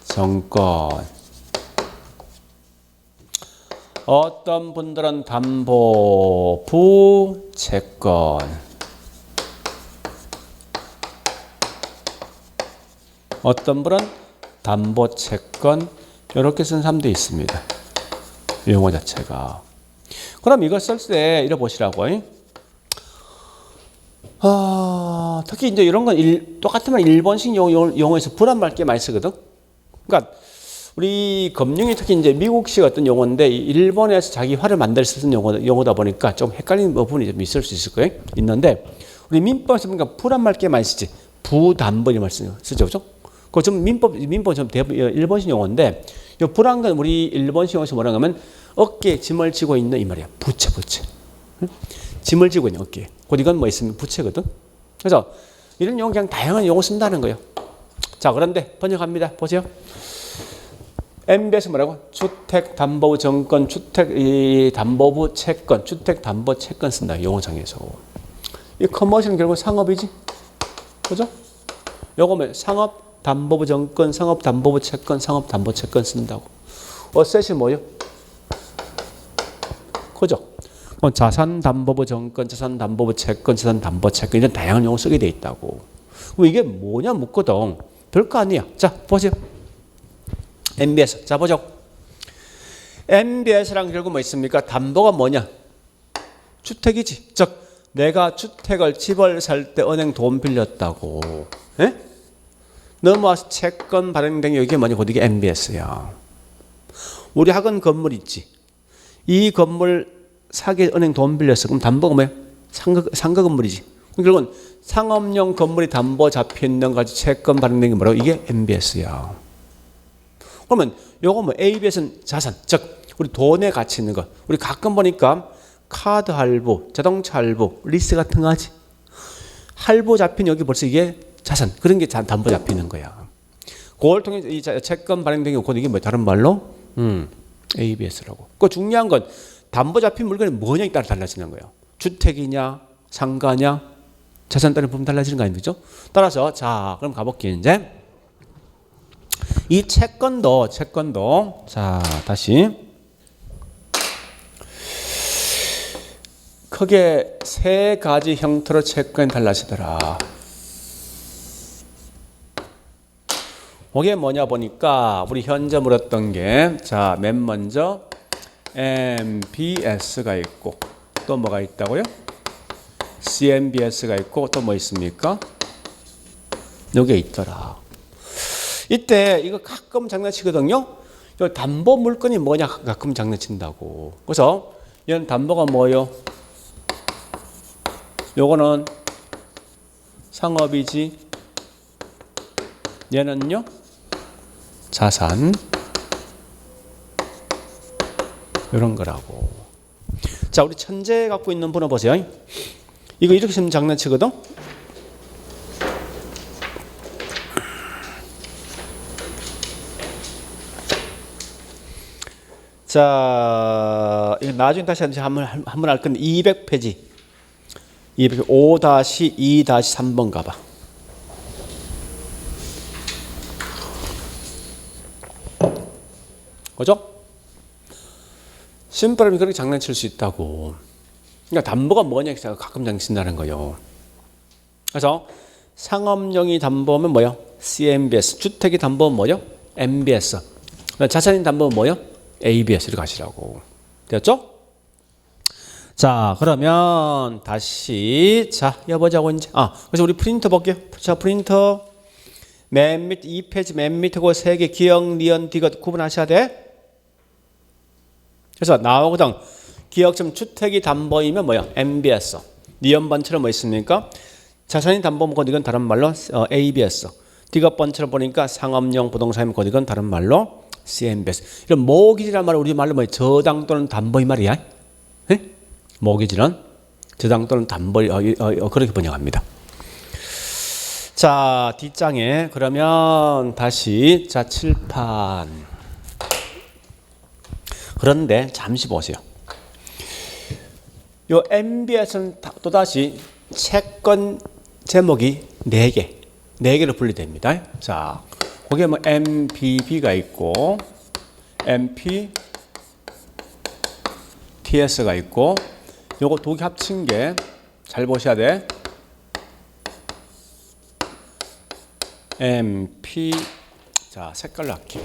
정권, 어떤 분들은 담보부 채권, 어떤 분은 담보 채권 이렇게 쓴 사람도 있습니다. 용어 자체가. 그럼 이걸 쓸 때 이래 보시라고. 특히 이제 이런 건 똑같은 말 일본식 용어에서 불안말 게 많이 쓰거든. 그러니까 우리 금융이 특히 이제 미국식 어떤 용어인데 일본에서 자기 화를 만들 수 있는 용어다 보니까 좀 헷갈리는 부분이 좀 있을 수 있을 거예요. 있는데 우리 민법에서 보니까 불안말 게 많이 쓰지. 부담보 이 말 쓰죠, 그렇죠? 그 좀 민법 좀 대부분 일본식 용어인데 이 불안 건 우리 일본식 용어에서 뭐라고 하면 어깨에 짐을 지고 있는 이 말이야. 부채. 짐을 지고 있는 어깨에. 곧 이건 뭐 있으면 부채거든. 그래서 이런 용어 그냥 다양한 용어 쓴다는 거예요. 자, 그런데 번역합니다. 보세요. MBS 뭐라고? 주택담보부 정권, 주택담보부 채권, 주택담보 채권 쓴다. 용어장에서. 이 커머셜은 결국 상업이지. 그죠? 요거 뭐 상업담보부 정권, 상업담보부 채권, 상업담보 채권 쓴다고. 어셋이 뭐예요? 그죠? 자산담보부 정권, 자산담보부 채권, 자산담보 채권 이런 다양한 용어 쓰게 돼 있다고. 이게 뭐냐 묻거든. 별거 아니야. 자, 보세요. MBS. 자, 보죠. MBS랑 결국 뭐 있습니까? 담보가 뭐냐? 주택이지. 즉, 내가 집을 살 때 은행 돈 빌렸다고. 에? 넘어와서 채권 발행된 게 이게 뭐냐? 곧 이게 MBS야. 우리 학원 건물 있지. 이 건물 사기 은행 돈 빌렸어. 그럼 담보가 뭐야? 상가 건물이지. 결국은 상업용 건물이 담보 잡혀 있는 가지고 채권 발행된 게 뭐라고? 이게 MBS야. 그러면 요거 뭐 ABS는 자산, 즉 우리 돈에 가치 있는 거. 우리 가끔 보니까 카드 할부, 자동차 할부, 리스 같은 거 하지. 할부 잡힌 여기 벌써 이게 자산. 그런 게 담보 잡히는 거야. 그걸 통해 이 채권 발행된 경우 이게 뭐 다른 말로? ABS라고. 그 중요한 건 담보 잡힌 물건이 뭐냐에 따라 달라지는 거예요. 주택이냐, 상가냐, 자산 따른 부분 달라지는 거 아니죠? 따라서 자, 그럼 가볼게요. 이제 이 채권도 자, 다시 크게 세 가지 형태로 채권이 달라지더라. 그게 뭐냐 보니까 우리 현재 물었던 게 자, 맨 먼저 MBS가 있고 또 뭐가 있다고요? CMBS가 있고 또 뭐 있습니까? 요게 있더라. 이때 이거 가끔 장난치거든요. 요 담보 물건이 뭐냐 가끔 장난친다고. 그래서 얘는 담보가 뭐요? 요거는 상업이지. 얘는요? 자산. 이런 거라고. 자, 우리 천재 갖고 있는 번호 보세요. 이거 이렇게 쓰면 장난치거든. 자, 이거 나중에 다시 한번 할 건데 200페이지 5-2-3번 가봐. 그죠? 심플하면 그렇게 장난칠 수 있다고. 그러니까 담보가 뭐냐 가끔 장난친다는 거예요. 그래서 상업용이 담보면 뭐요? CMBS. 주택이 담보면 뭐요? MBS. 자산이 담보면 뭐요? ABS를 가시라고. 됐죠? 자, 그러면 다시 자, 해보자고 이제. 그래서 우리 프린터 볼게요. 자, 프린터 맨 밑 2페이지 맨 밑에 그 3개 기억, 니은, 디귿 구분하셔야 돼. 그래서 나오거든. 기억점 주택이 담보이면 뭐야? MBS. 니은 번처럼 뭐 있습니까? 자산이 담보면 이건 다른 말로 ABS. 디귿 번처럼 보니까 상업용 부동산이면 이건 다른 말로 CMBS. 이런 모기지란 말은 우리 말로 뭐야? 저당 또는 담보 이 말이야. 에? 모기지는 저당 또는 담보 그렇게 번역합니다. 자, 뒷장에 그러면 다시 자, 칠판. 그런데 잠시 보세요. 요 MBS는 또다시 채권 제목이 4개로 분리됩니다. 자, 거기에 뭐 MBB가 있고 MPTS가 있고 요거 두 개 합친 게 잘 보셔야 돼. MP 자, 색깔로 할게요.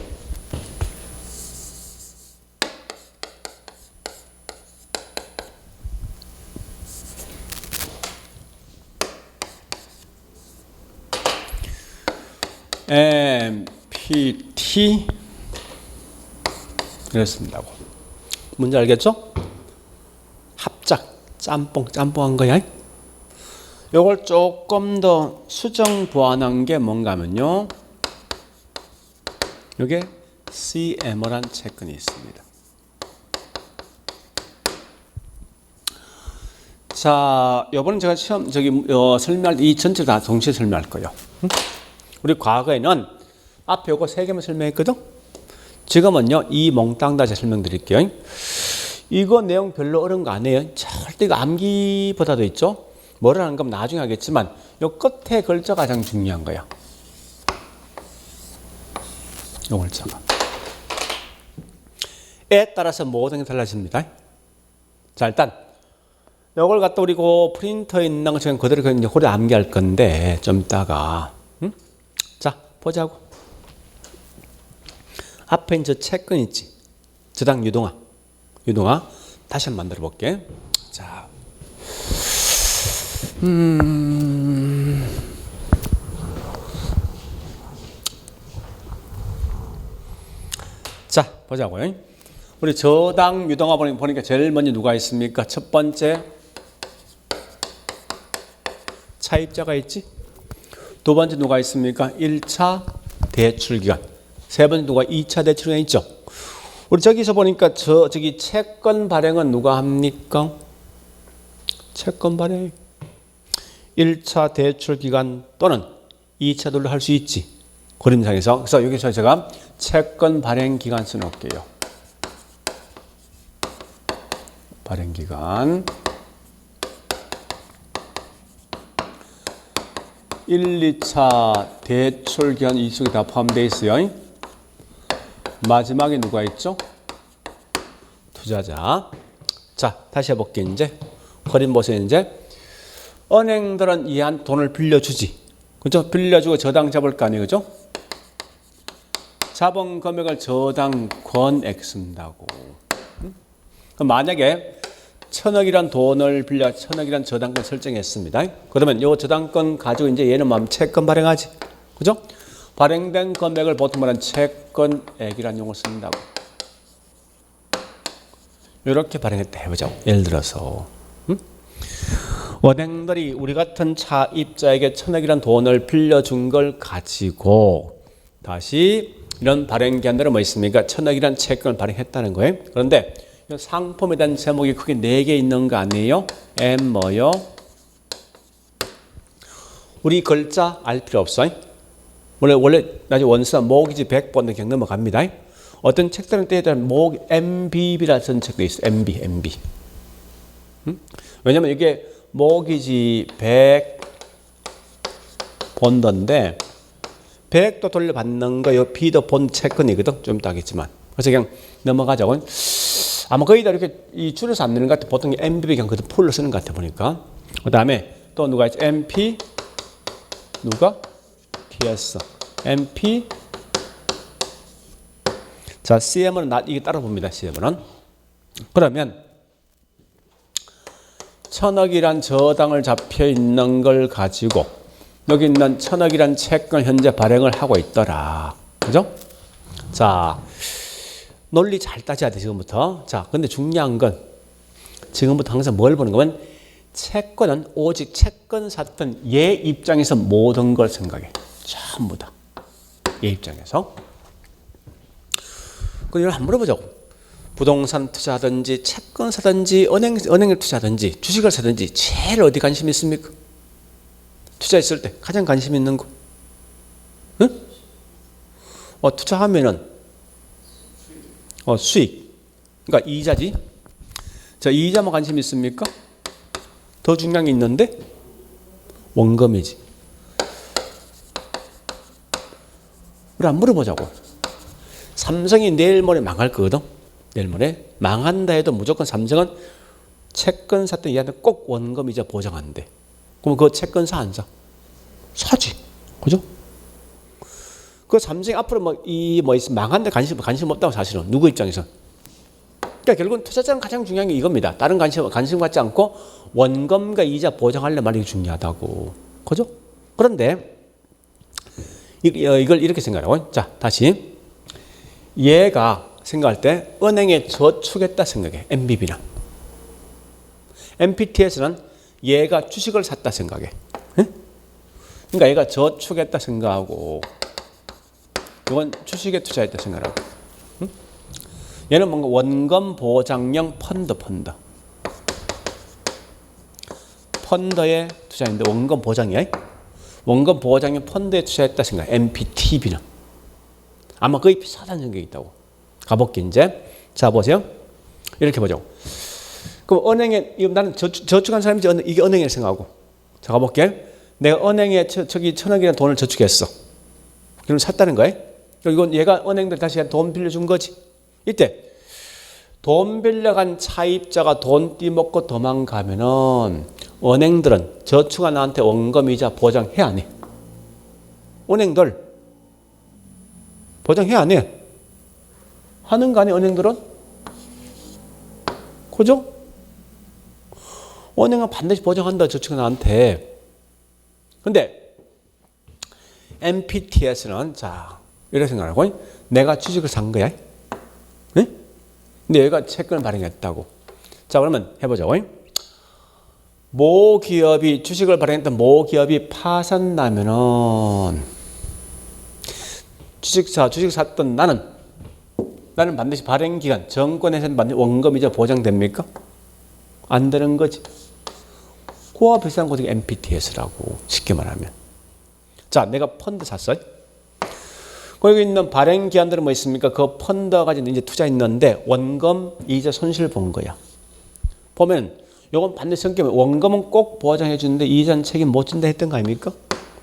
MPT 이랬습니다. 뭔지 알겠죠? 합작 짬뽕한 거야. 요걸 조금 더 수정 보완한 게 뭔가 하면요. 요게 CMO란 채권이 있습니다. 자, 요번엔 제가 설명할 이 전체 다 동시에 설명할 거예요. 우리 과거에는 앞에 요거 3개만 설명했거든. 지금은요, 이 몽땅 다 설명드릴게요. 이거 내용 별로 어려운 거 아니에요. 절대 이거 암기보다도 있죠. 뭐라는 건 나중에 하겠지만 요 끝에 글자 가장 중요한 거야. 요 글자가. 에 따라서 모든 게 달라집니다. 자, 일단 요걸 갖다 우리 그 프린터에 있는 거 지금 그대로 그냥 호래 암기할 건데 좀 이따가 자, 보자고. 앞에 이제 채권 있지. 저당 유동화. 다시 한번 만들어 볼게. 자. 자, 보자고요. 우리 저당 유동화 보니까 제일 먼저 누가 있습니까? 첫 번째 차입자가 있지. 두 번째 누가 있습니까? 1차 대출기간. 세 번째 누가 2차 대출기간 있죠. 우리 저기서 보니까 저기 채권 발행은 누가 합니까? 채권 발행. 1차 대출 기간 또는 2차 돌로 할 수 있지. 그림상에서. 그래서 여기서 제가 채권 발행 기간 써놓을게요. 발행 기간. 1, 2차 대출 기간 이 속에 다 포함되어 있어요. 마지막에 누가 있죠? 투자자. 자, 다시 해볼게요. 이제 그림 보세요. 이제 은행들은 이한 돈을 빌려주지. 그죠? 빌려주고 저당 잡을 거 아니에요. 그죠? 자본 금액을 저당 권액 쓴다고. 그럼 만약에 1,000억이란 돈을 빌려 1,000억이란 저당권 설정했습니다. 그러면 이 저당권 가지고 이제 얘는 뭐 채권 발행하지. 그죠? 발행된 금액을 보통 말하는 채권액이라는 용어를 쓴다고. 이렇게 발행했다 해보자. 예를 들어서 은행들이 우리 같은 차입자에게 1,000억이란 돈을 빌려준 걸 가지고 다시 이런 발행 기한들은 뭐 있습니까? 1,000억이란 채권을 발행했다는 거예요. 그런데 상품에 대한 제목이 크게 4개 있는 거 아니에요? M 뭐요? 우리 글자 알 필요 없어. 원래 나중에 원서 모기지 100번 그냥 넘어갑니다. 어떤 책들은 때에 따라 MBB라 쓰는 책도 있어. MB. 왜냐면 이게 모기지 100본던데 100도 돌려받는 거 요 B도 본 채권이거든. 좀 이따 하겠지만. 그래서 그냥 넘어가자고. 아마 거의 다 이렇게 이 줄여서 안 내는 것 같아. 보통 MBB 그냥 그대로 풀로 쓰는 것 같아 보니까. 그 다음에 또 누가 있지? MP 누가? TS MP. 자, CM은 이게 따라 봅니다. CM은. 그러면 1,000억이란 저당을 잡혀 있는 걸 가지고 여기 있는 1,000억이란 채권을 현재 발행을 하고 있더라. 그죠? 자, 논리 잘 따져야 돼, 지금부터. 자, 근데 중요한 건 지금부터 항상 뭘 보는 거면 채권은 오직 채권 샀던 얘 입장에서 모든 걸 생각해. 전부 다. 얘 입장에서. 그럼 한번 물어보자고. 부동산 투자하든지 채권 사든지 은행에 투자하든지 주식을 사든지 제일 어디 관심 있습니까? 투자했을 때 가장 관심 있는 거. 응? 투자하면은 수익. 그러니까 이자지. 자, 이자만 관심 있습니까? 더 중요한 게 있는데 원금이지. 우리 한번 물어보자고. 삼성이 내일 모레 망할 거거든. 내일 모레 망한다 해도 무조건 삼성은 채권 샀던 얘한테 꼭 원금 이자 보장한대. 그럼 그 채권 사 안 사? 사지. 그죠? 그 삼성이 앞으로 망한데 관심 없다고 사실은 누구 입장에서. 그러니까 결국은 투자자는 가장 중요한 게 이겁니다. 다른 관심 갖지 않고 원금과 이자 보장하려면 말이 중요하다고. 그죠? 그런데 이걸 이렇게 생각하고. 자, 다시. 얘가 생각할 때 은행에 저축했다 생각해. MBB랑. MPT에서는 얘가 주식을 샀다 생각해. 응? 그러니까 얘가 저축했다 생각하고 이건 주식에 투자했다 생각하고. 응? 얘는 뭔가 원금 보장형 펀드에 투자했는데 원금 보장이야. 원금 보장형 펀드에 투자했다 생각해. MPTB는. 아마 거의 비슷한 생각이 있다고. 가볼게 이제. 자, 보세요. 이렇게 보죠. 그럼 은행에 나는 저축한 사람이지 이게 은행에 생각하고. 자, 가볼게. 내가 은행에 저기 1,000억이라는 돈을 저축했어. 그럼 샀다는 거예요. 이건 얘가 은행들 다시 돈 빌려준 거지. 이때 돈 빌려간 차입자가 돈 띠먹고 도망가면은 은행들은 저축한 나한테 원금이자 보장해 안 해? 은행들 보장해 안 해? 하는 거 아니에요, 은행들은? 그죠? 은행은 반드시 보장한다, 저축한 나한테. 근데 MPT에서는 자, 이렇게 생각하고 내가 주식을 산 거야. 네? 근데 얘가 채권을 발행했다고. 자, 그러면 해보자. 모 기업이 주식을 발행했던 모 기업이 파산 나면은 주식 샀던 나는 나는 반드시 발행기간, 정권에서는 반드시 원금이자 보장됩니까? 안 되는 거지. 그와 비슷한 것이 MPTS라고 쉽게 말하면. 자, 내가 펀드 샀어요. 거기 있는 발행기한들은 뭐 있습니까? 그 펀드 가지고 이제 투자했는데 원금, 이자 손실 본 거야. 보면 요건 반드시 성격이 원금은 꼭 보장해 주는데 이자는 책임 못 진다 했던 거 아닙니까?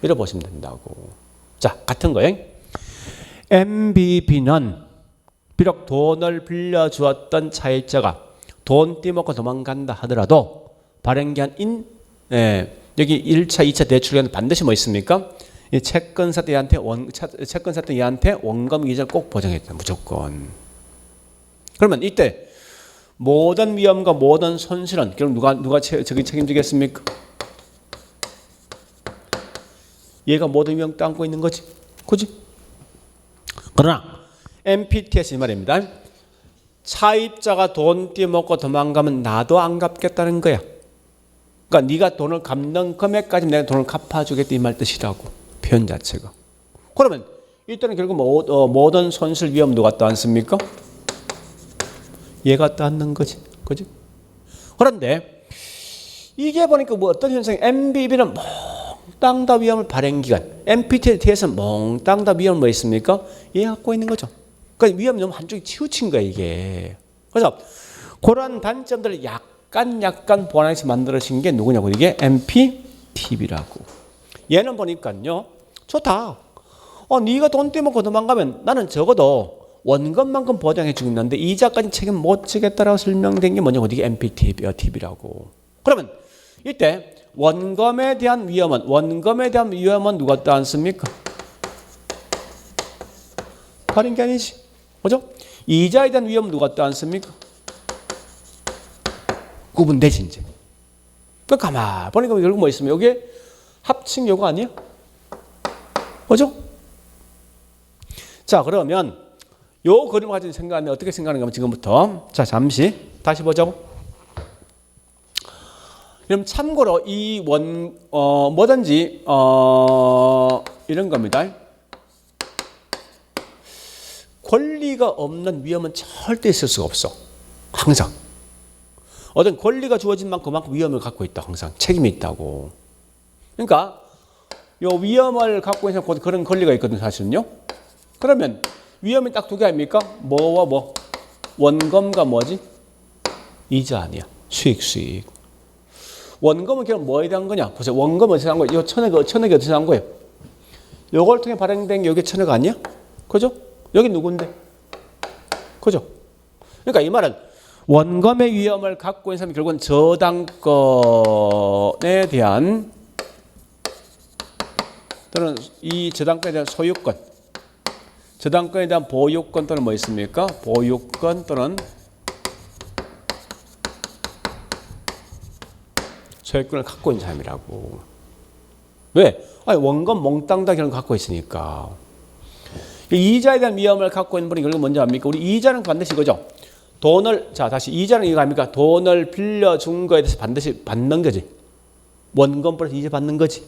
이래 보시면 된다고. 자, 같은 거예요. MBB는 비록 돈을 빌려주었던 차입자가 돈 떼먹고 도망간다 하더라도 발행기한 여기 1차, 2차 대출기간 반드시 뭐 있습니까? 이 채권사 때한테 원금 이자를 꼭 보장해야 돼. 무조건. 그러면 이때 모든 위험과 모든 손실은 그럼 누가 저기 책임지겠습니까? 얘가 모든 위험 안고 있는 거지. 그지? 그러나 MPTS 이 말입니다. 차입자가 돈 떼먹고 도망가면 나도 안 갚겠다는 거야. 그러니까 네가 돈을 갚는 금액까지 내가 돈을 갚아주겠다 이 말 뜻이라고. 표현 자체가. 그러면 이때는 결국 모든 손실 위험 누가 떠안습니까? 얘가 떠안는 거지. 그지? 그런데 이게 보니까 뭐 어떤 현상이 MBB는 몽땅 다 위험을 발행기간, MPTS는 몽땅 다 위험을 뭐 있습니까? 얘 갖고 있는 거죠. 그러니까 위험이 너무 한쪽이 치우친 거야 이게. 그래서 그런 단점들을 약간 보완해서 만들어진 게 누구냐고. 이게 MPTB라고. 얘는 보니까요. 좋다. 네가 돈 떼먹고 도망가면 나는 적어도 원금만큼 보장해 주는데 이자까지 책임 못 지겠다라고 설명된 게 뭐냐고. 이게 MPTB라고. 그러면 이때 원금에 대한 위험은 누가 떠안습니까? 발행기 아니지. 그죠? 이자에 대한 위험은 누가 떠안습니까? 구분되지 이제. 그 가만 보니까 결국 뭐 있으면 여기에 합칭 요거 아니야? 그죠? 자, 그러면 요 그림을 가지고 생각하면 어떻게 생각하는가 하면 지금부터 자, 잠시 다시 보자고. 그럼 참고로 이 뭐든지 이런 겁니다. 권리가 없는 위험은 절대 있을 수가 없어. 항상. 어떤 권리가 주어진 만큼 그만큼 위험을 갖고 있다. 항상 책임이 있다고. 그러니까 요 위험을 갖고 있는 사람 그런 권리가 있거든 사실은요. 그러면 위험이 딱 두 개 아닙니까? 뭐와 뭐? 원금과 뭐지? 이자 아니야. 수익. 원금은 그냥 뭐에 대한 거냐? 보세요. 원금은 어디서 난 거예요? 요 천억이 어디서 난 거예요? 요걸 통해 발행된 게 여기 천억 아니야? 그죠? 여기 누군데? 그죠? 그러니까 이 말은 원금의 위험을 갖고 있는 사람이 결국은 저당권에 대한 또는 이 저당권에 대한 소유권, 저당권에 대한 보유권 또는 뭐 있습니까? 보유권 또는 소유권을 갖고 있는 사람이라고. 왜? 원금 몽땅 다 결국 갖고 있으니까. 이자에 대한 위험을 갖고 있는 분이 결국 뭔지 압니까? 우리 이자는 반드시 이거죠. 다시 이자는 이거 아닙니까? 돈을 빌려준 거에 대해서 반드시 받는 거지. 원금 플러스 이자 받는 거지.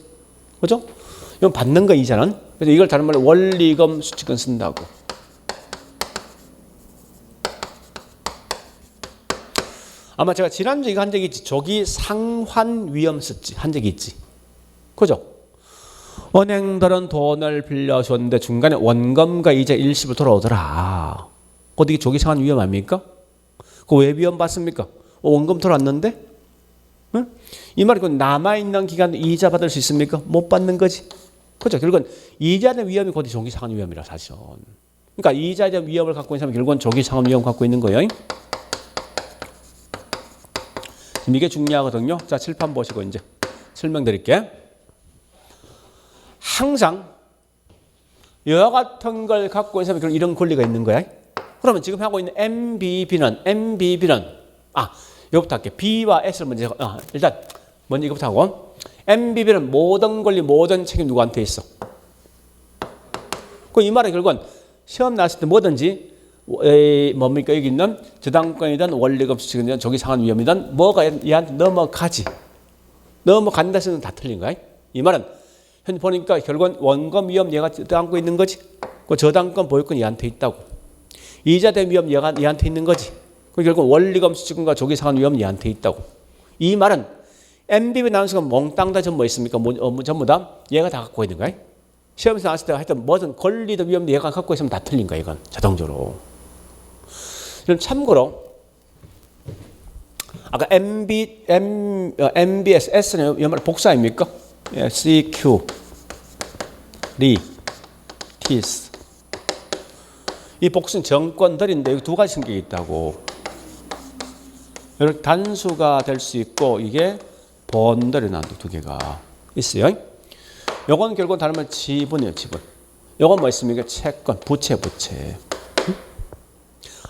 그죠? 이건 받는 거 이자는. 그래서 이걸 다른 말로 원리금 수칙권 쓴다고. 아마 제가 지난주에 이거 한 적이 있지. 조기 상환 위험 썼지. 한 적이 있지. 그죠? 은행들은 돈을 빌려줬는데 중간에 원금과 이자 일시불 돌아오더라. 어디 조기 상환 위험 아닙니까? 그거 왜 위험 받습니까? 원금 돌아왔는데? 응? 이 말이 남아있는 기간 이자 받을 수 있습니까? 못 받는 거지. 그렇죠. 결국은 이자에 대한 위험이 곧 조기 상환 위험이라 사실. 그러니까 이자에 대한 위험을 갖고 있는 사람이 결국은 조기 상환 위험 갖고 있는 거예요. 지금 이게 중요하거든요. 자, 칠판 보시고 이제 설명드릴게. 항상 이와 같은 걸 갖고 있는 사람이 이런 권리가 있는 거야. 그러면 지금 하고 있는 MBB는 이거부터 할게. B와 S를 먼저 일단 먼저 이거부터 하고 MBB는 모든 권리 모든 책임 누구한테 있어? 이 말은 결국은 시험 나왔을 때 뭐든지 뭡니까? 여기 있는 저당권이든 원리금 수칙이든 조기 상환 위험이든 뭐가 얘한테 넘어간다 해서는 다 틀린 거야. 이 말은 현재 보니까 결국은 원금 위험 얘가 떠안고 있는 거지. 그 저당권 보유권 얘한테 있다고. 이자 대 위험 얘한테 있는 거지. 결국 원리검수 지분과 조기 상환 위험 얘한테 있다고. 이 말은 MBB 나온 순간 몽땅 다 전부 뭐 있습니까? 전부 다 얘가 다 갖고 있는 거야. 시험에서 나왔을 때 하여튼 뭐든 권리도 위험도 얘가 갖고 있으면 다 틀린 거야. 이건 자동적으로. 그럼 참고로 아까 MBS, S는 이 말 복수 아닙니까? CQ, 리, TS. 이 복수는 정권들인데 여기 두 가지 성격이 있다고. 이렇게 단수가 될 수 있고 이게 번들이 나온다. 두 개가 있어요. 요건 결국 다른 말 지분이에요. 지분. 요건 뭐 있습니까? 채권, 부채. 응?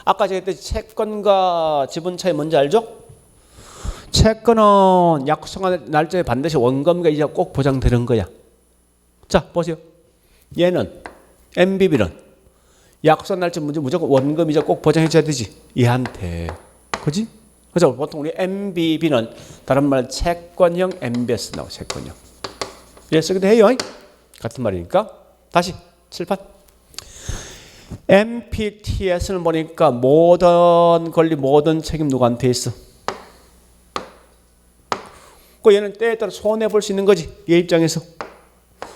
아까 제가 했듯이 채권과 지분 차이 뭔지 알죠? 채권은 약속한 날짜에 반드시 원금과 이자 꼭 보장되는 거야. 자, 보세요. 얘는 MBB는 약속한 날짜 무조건 원금 이자 꼭 보장해줘야 되지. 얘한테. 그지? 그래서 보통 우리 MBB는 다른 말 채권형 MBS 나오고 채권형. 이래 쓰기도 해요. 같은 말이니까. 다시 칠판. MPTS는 보니까 모든 권리 모든 책임 누구한테 있어? 그 얘는 때에 따라 손해 볼 수 있는 거지. 얘 입장에서.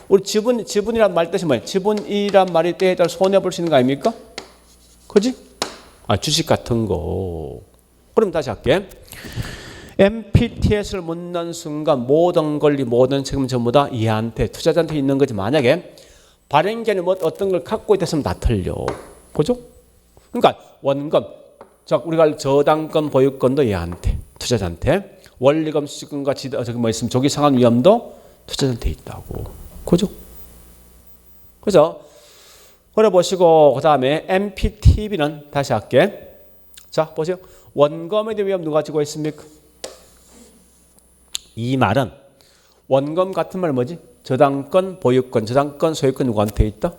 우리 지분이란 말 뜻이 뭐예요? 지분이란 말이 때에 따라 손해 볼 수 있는 거 아닙니까? 그지? 주식 같은 거. 그럼 다시 할게. MPTS를 묻는 순간 모든 권리, 모든 책임 전부 다 얘한테, 투자자한테 있는 거지. 만약에 발행기한이 뭐 어떤 걸 갖고 있다면 다 틀려. 그죠? 그러니까 원금, 우리가 저당권, 보유권도 얘한테, 투자자한테. 원리금, 수익금과 뭐 있으면 조기 상환 위험도 투자자한테 있다고. 그죠? 그래서 그래 보시고 그 다음에 MPTB는 다시 할게. 자, 보세요. 원금에 대한 위험 누가 가지고 있습니까? 이 말은 원금 같은 말 뭐지? 저당권, 보유권, 저당권, 소유권 누구한테 있다?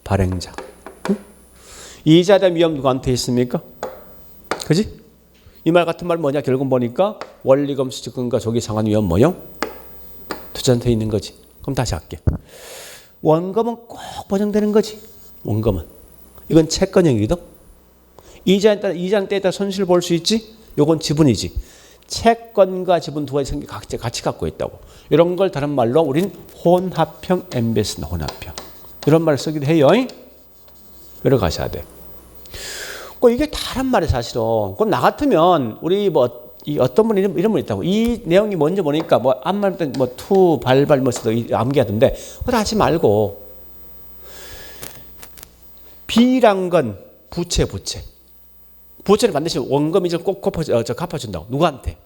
발행자. 응? 이자에 대한 위험 누구한테 있습니까? 그지? 이 말 같은 말 뭐냐? 결국 보니까 원리금, 수익금과 조기 상환 위험 뭐요? 투자한테 있는 거지. 그럼 다시 할게. 원금은 꼭 보장되는 거지. 원금은. 이건 채권형이거든. 이자는 때에 따라 손실 볼 수 있지. 요건 지분이지. 채권과 지분 두 가지 같이 갖고 있다고. 이런 걸 다른 말로 우린 혼합형 MBS는 혼합형. 이런 말을 쓰기도 해요. 여러 가셔야 돼. 이게 다른 말이 사실은. 그럼 나 같으면 우리 이 어떤 분이 이런 분 있다고. 이 내용이 뭔지 보니까 앞말 때 투, 발발 암기하던데. 그거 하지 말고. B란 건 부채. 부채는 반드시 원금 이자를 꼭 갚아준다고. 누구한테?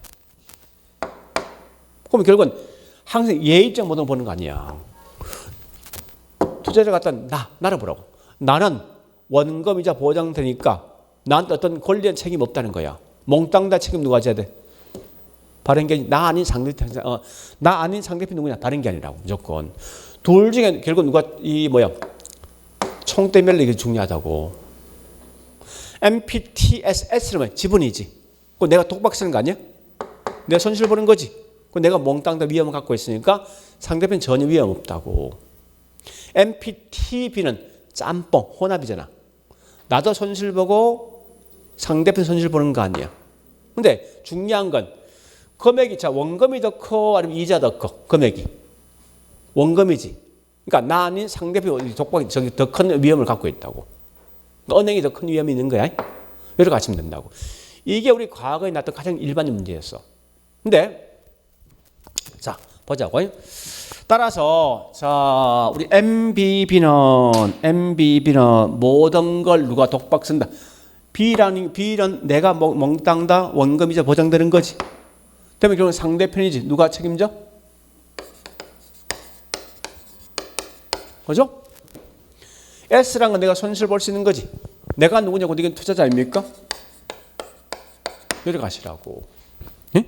그럼 결국은 항상 얘 입장 모델을 보는 거 아니야. 투자자 갖다 나를 보라고. 나는 원금 이자 보장되니까 나한테 어떤 권리한 책임 없다는 거야. 몽땅 다 책임 누가 져야 돼? 발행기한이 나 아닌 상대편 누구냐? 발행기한이라고 무조건. 둘 중에 결국 누가 총대멸 이게 중요하다고. MPTSS는 지분이지. 그거 내가 독박 쓰는 거 아니야? 내가 손실 보는 거지. 그거 내가 몽땅 다 위험을 갖고 있으니까 상대편 전혀 위험 없다고. MPTB는 짬뽕 혼합이잖아. 나도 손실 보고 상대편 손실 보는 거 아니야. 근데 중요한 건 금액이 원금이 더 커 아니면 이자 더 커? 금액이 원금이지. 그러니까 나 아닌 상대편 독박이 더 큰 위험을 갖고 있다고. 그러니까 은행이 더 큰 위험이 있는 거야. 이렇게 하시면 된다고. 이게 우리 과거에 났던 가장 일반적 문제였어. 근데 자 보자고. 따라서 우리 MBB는 모든 걸 누가 독박 쓴다. B는 내가 몽땅 다 원금이자 보장되는 거지. 그러면 결국 상대편이지. 누가 책임져? 그죠? S란 건 내가 손실 볼 수 있는 거지. 내가 누구냐고. 이건 투자자 아닙니까? 이렇게 가시라고. 예?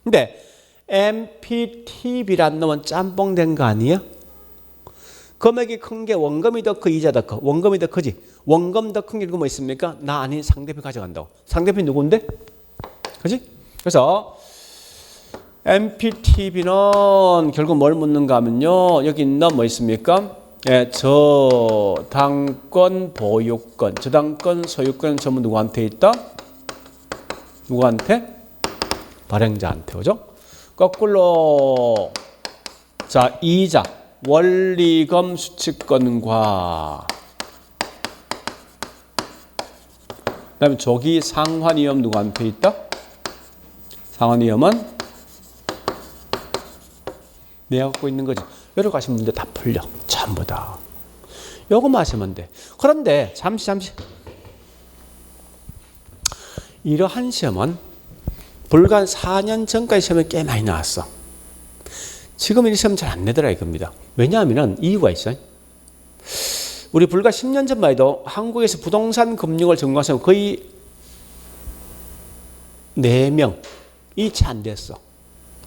근데 MPTB란 놈은 짬뽕된 거 아니야? 금액이 큰 게 원금이 더 커, 이자 더 커? 원금이 더 크지. 원금 더 큰 게 뭐 있습니까? 나 아닌 상대편 가져간다고. 상대편이 누군데? 그지? 그래서 MPTB는 결국 뭘 묻는가 하면요. 여기 있는 뭐 있습니까? 예, 저당권, 보유권, 저당권, 소유권 전부 누구한테 있다? 누구한테? 발행자한테, 그죠? 거꾸로 자, 이자, 원리금 수취권과 그다음에 조기 상환위험 누구한테 있다? 상환위험은 내가 갖고 있는 거지. 여러 가지 문제 다 풀려. 전부 다. 요것만 하시면 돼. 그런데 잠시. 이러한 시험은 불과 한 4년 전까지 시험이 꽤 많이 나왔어. 지금 이 시험 잘 안 내더라 이겁니다. 왜냐하면 이유가 있어요. 우리 불과 10년 전만 해도 한국에서 부동산 금융을 전공한 거의 4명이 채 안 됐어.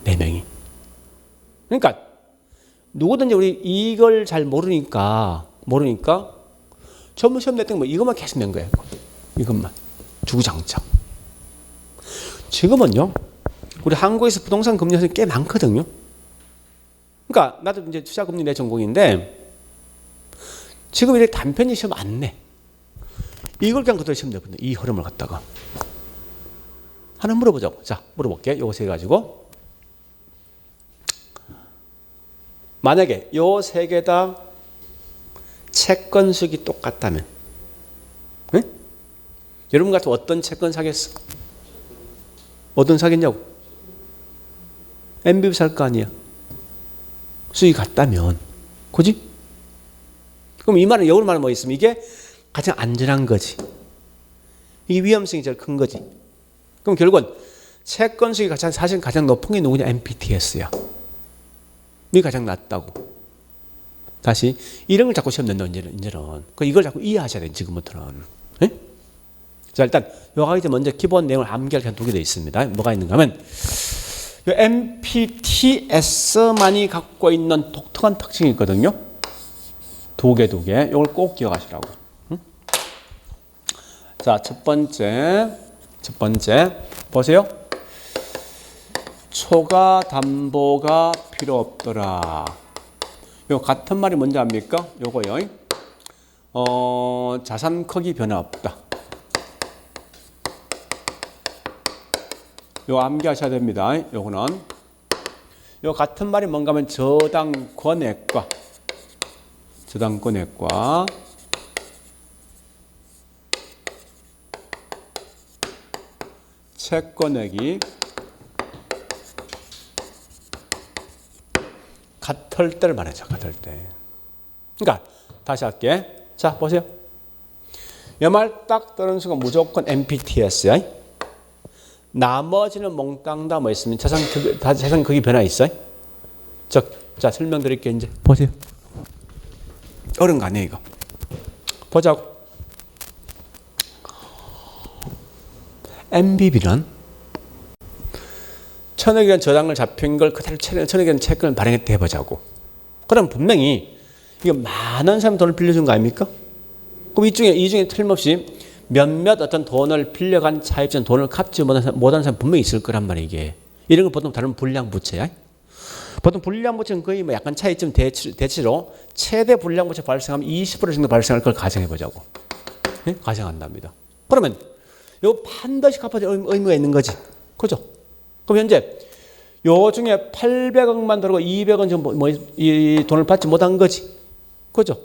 4명이. 그러니까 누구든지 우리 이걸 잘 모르니까 전문 시험 냈던 거 이것만 계속 낸 거예요. 이것만. 주구장창. 지금은요. 우리 한국에서 부동산 금융이 꽤 많거든요. 그러니까 나도 이제 투자금리 내 전공인데 지금 이렇게 단편히 시험 안 내. 이걸 그냥 그대로 시험 내거든요. 이 흐름을 갖다가. 하나 물어보자고. 자, 물어볼게. 요거 세 가지고. 만약에 요 세 개 다 채권수익이 똑같다면, 네? 여러분 같은 어떤 채권 사겠어? 어떤 사겠냐고? MBB 살 거 아니야. 수익이 같다면, 그지? 그럼 이 말은 역으로 말하면 뭐 있으면 이게 가장 안전한 거지. 이게 위험성이 제일 큰 거지. 그럼 결국은 채권 수익이 사실 가장 높은 게 누구냐? MPTS야. 이게 가장 낮다고. 다시 이런 걸 자꾸 시험 낸다 이제는. 이걸 자꾸 이해하셔야 돼 지금부터는. 네? 자 일단 요가 이제 먼저 기본 내용을 암기할 한 2개 더 있습니다. 뭐가 있는가 하면 요 MPTS만이 갖고 있는 독특한 특징이 있거든요. 두 개. 이걸 꼭 기억하시라고. 응? 자 첫 번째 보세요. 초과 담보가 필요 없더라. 요 같은 말이 뭔지 압니까? 요거요. 자산 크기 변화 없다. 요 암기하셔야 됩니다. 요거는 요 같은 말이 뭔가 하면 저당권액과 채권액이 같을 때를 말하죠. 같을 때. 그러니까 다시 할게. 자 보세요. 이 말 딱 들은 순간 무조건 MPTS야. 나머지는 몽땅 다 뭐 있으면 자산 크기 변화 있어요. 자 설명드릴게요. 이제 보세요. 어려운 거 아니에요 이거. 보자고. MBB는 천억이라는 저당을 잡힌 걸 그대로 천억이라는 채권을 발행했다 해보자고. 그럼 분명히 이거 많은 사람 돈을 빌려준 거 아닙니까? 그럼 이 중에 틀림없이 몇몇 어떤 돈을 빌려간 차입자는 돈을 갚지 못하는 사람 분명히 있을 거란 말이에요. 이게. 이런 걸 보통 다른 불량부채야. 보통 불량부채는 거의 뭐 약간 차이점 대치로 최대 불량부채 발생하면 20% 정도 발생할 걸 가정해보자고. 네? 가정한답니다. 그러면 이거 반드시 갚아줄 의무가 있는 거지. 그죠? 그럼 현재 요 중에 800억만 들어고 200원 정도 이 돈을 받지 못한 거지. 그죠?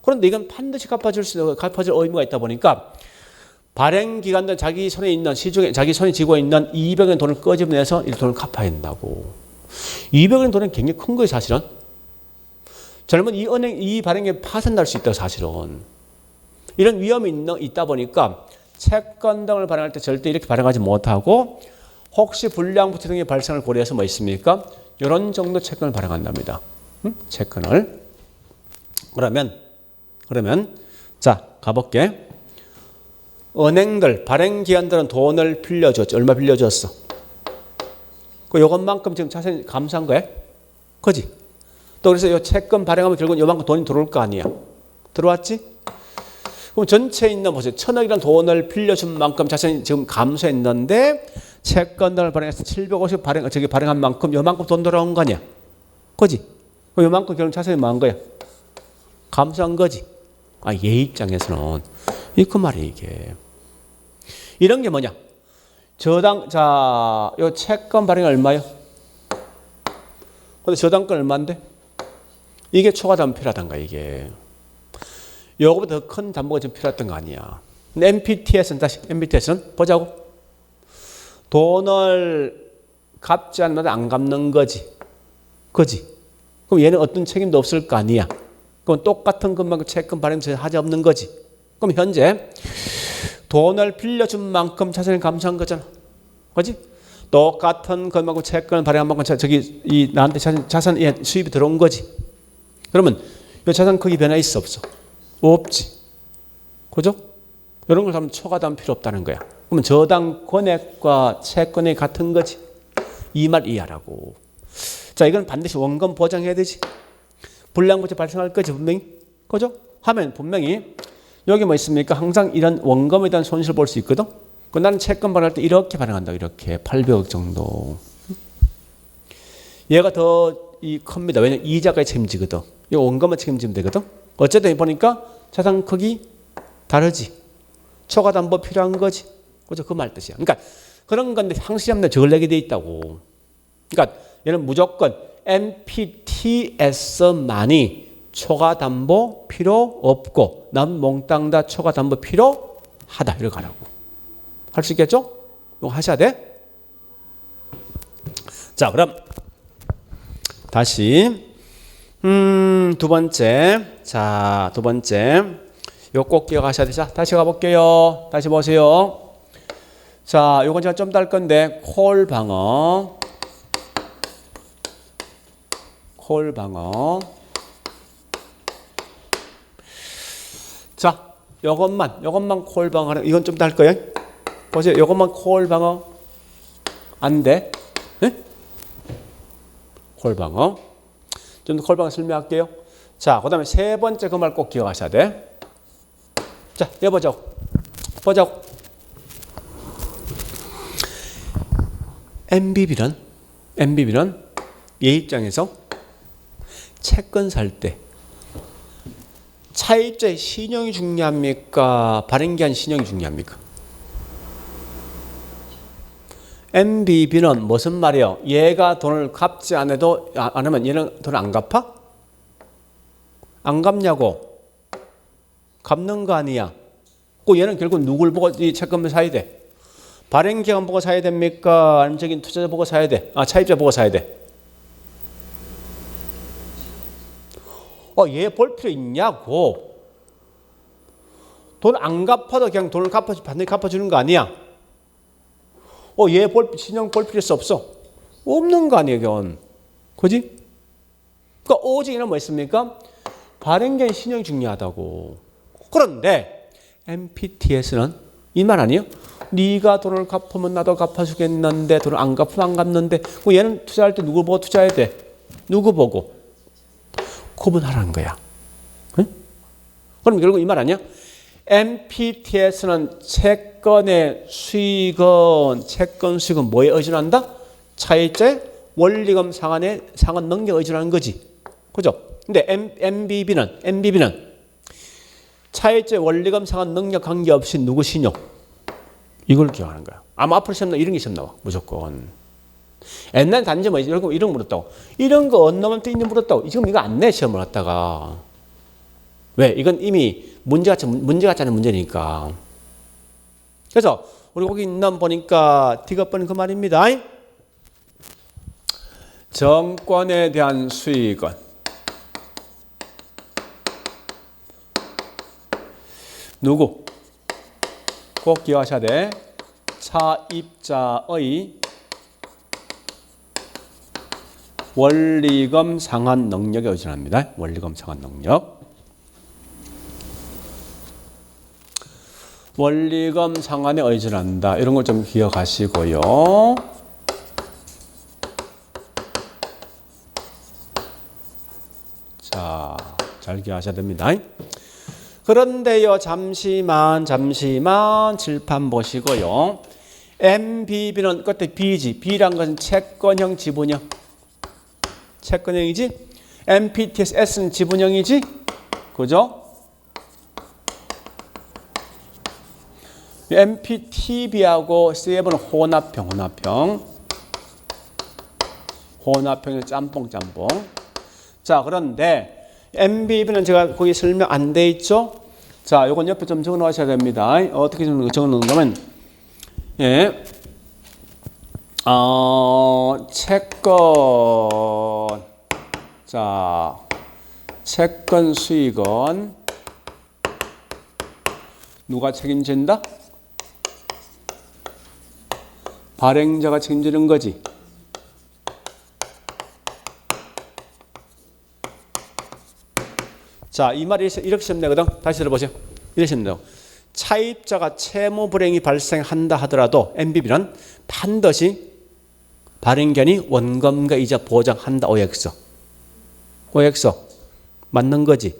그런데 이건 반드시 갚아줄 의무가 있다 보니까 발행 기간도 자기 손에 있는 시중에 자기 손에 쥐고 있는 200원 돈을 꺼집어내서 이 돈을 갚아야 된다고. 200원 돈은 굉장히 큰 거예요, 사실은. 젊은 이 발행에 파산 날 수 있다, 사실은. 이런 위험이 있다 보니까 채권 등을 발행할 때 절대 이렇게 발행하지 못하고 혹시 불량부채 등의 발생을 고려해서 뭐 있습니까? 이런 정도 채권을 발행한답니다. 채권을. 그러면 자 가볼게. 은행들 발행기관들은 돈을 빌려줬죠. 얼마 빌려줬어? 그 요것만큼 지금 자세히 감사한 거야? 그지? 또 그래서 요 채권 발행하면 결국은 요만큼 돈이 들어올 거 아니야. 들어왔지? 그럼 전체에 있는 보세요. 1000억이라는 돈을 빌려준 만큼 자산이 지금 감소했는데 채권을 발행해서 750 발행한 만큼 요만큼 돈 들어온 거 아니야. 그지? 그럼 요만큼 결국 자산이 뭐한 거야? 감수한 거지. 얘 입장에서는 그 말이 이게. 이런 게 뭐냐? 요 채권 발행이 얼마요? 근데 저당권 얼마인데? 이게 초과 담보 필요하단가, 이게. 요거보다 더 큰 담보가 좀 필요했던 거 아니야. 근데 MPTS는 보자고. 돈을 갚지 않는데 안 갚는 거지. 그지? 그럼 얘는 어떤 책임도 없을 거 아니야. 그럼 똑같은 것만큼 채권 발행처에 하자 없는 거지. 그럼 현재 돈을 빌려준 만큼 자산을 감수한 거잖아. 그지? 똑같은 것만큼 채권을 발행한 만큼 나한테 자산 수입이 들어온 거지. 그러면 이 자산 크기 변화 있어 없어? 없지. 그죠? 이런 걸 하면 초과담 필요 없다는 거야. 그러면 저당 권액과 채권이 같은 거지. 이 말 이해하라고. 자, 이건 반드시 원금 보장해야 되지. 불량부채 발생할 거지, 분명히. 그죠? 하면 분명히 여기 뭐 있습니까? 항상 이런 원금에 대한 손실을 볼 수 있거든. 나는 채권 발행할 때 이렇게 발행한다. 이렇게 800억 정도. 얘가 더 큽니다. 왜냐면 이자가 책임지거든. 이 원금만 책임지면 되거든. 어쨌든 보니까 자산 크기 다르지. 초과 담보 필요한 거지. 그죠? 그 말 뜻이야. 그러니까 그런 건데 항시장에 적을 내게 돼 있다고. 그러니까 얘는 무조건 MPTS만이 초과 담보 필요 없고 남 몽땅 다 초과 담보 필요하다. 이렇게 가라고. 할 수 있겠죠? 이거 하셔야 돼. 자, 그럼 다시 두 번째. 자, 두 번째. 요 꼭 기억하셔야 돼. 자, 다시 가볼게요. 다시 보세요. 자, 요건 제가 좀 더 할 건데 콜방어. 자, 요것만 콜방어 하는, 이건 좀 더 할 거예요. 보세요. 요것만 콜방어 안 돼. 네? 콜방어. 좀 더 콜방어 설명할게요. 자, 그 다음에 세 번째 그 말 꼭 기억하셔야 돼. 자, 여보자고. 보자고. MBB는 얘 입장에서 채권 살 때 차입자의 신용이 중요합니까? 발행기한 신용이 중요합니까? MBB는 무슨 말이에요? 얘가 돈을 갚지 않으면 얘는 돈을 안 갚아? 안 갚냐고? 갚는 거 아니야. 그 얘는 결국 누굴 보고 이 채권을 사야 돼? 발행기관 보고 사야 됩니까? 아니면 투자자 보고 사야 돼? 차입자 보고 사야 돼? 얘 볼 필요 있냐고. 돈 안 갚아도 그냥 돈을 반드시 갚아주는 거 아니야? 얘 신용 볼 필요 없어? 없는 거 아니야, 그건. 그지? 그러니까 오직 이는 뭐 있습니까? 발행기관 신용이 중요하다고. 그런데 MPTS는 이 말 아니에요? 네가 돈을 갚으면 나도 갚아주겠는데 돈을 안 갚으면 안 갚는데 얘는 투자할 때 누구 보고 투자해야 돼? 누구 보고? 구분하라는 거야. 응? 그럼 결국 이 말 아니야? MPTS는 채권 수익은 뭐에 의존한다? 차입자의 원리금 상환 능력에 의존하는 거지. 그죠? 근데 MBB는 차입자의 원리금 상환 능력 관계없이 누구 신용? 이걸 기억하는 거야. 아마 앞으로 시험 이런 게 시험 나와. 무조건. 옛날 단지 뭐 이런 거 물었다고. 이런 거 어느 놈한테 있는 물었다고. 지금 이거 안 내 시험을 갖다가. 왜? 이건 이미 문제 같지 않은 문제니까. 그래서 우리 거기 있는 보니까 디귿번 그 말입니다. 정권에 대한 수익은 누구? 꼭 기억하셔야 돼. 차입자의 원리금 상환 능력에 의존합니다. 원리금 상환 능력. 원리금 상환에 의존한다. 이런 걸 좀 기억하시고요. 자, 잘 기억하셔야 됩니다. 그런데요, 잠시만 칠판 보시고요. MBB는 끝에 B지. B란 것은 채권형, 지분형. 채권형이지. MPTS S는 지분형이지. 그죠? MPTB하고 CM은 혼합형이 짬뽕. 자, 그런데 MBB는 제가 거기 설명 안 돼 있죠? 자, 요건 옆에 좀 적어 놓으셔야 됩니다. 어떻게 적어 놓는다면, 예. 채권. 자, 채권 수익은 누가 책임진다? 발행자가 책임지는 거지. 자, 이 말이 이렇게 시면 되거든. 다시 들어보세요. 이렇게 시면 돼요. 차입자가 채무 불행이 발생한다 하더라도 MBB는 반드시 발행견이 원금과 이자 보장한다. OX 맞는 거지.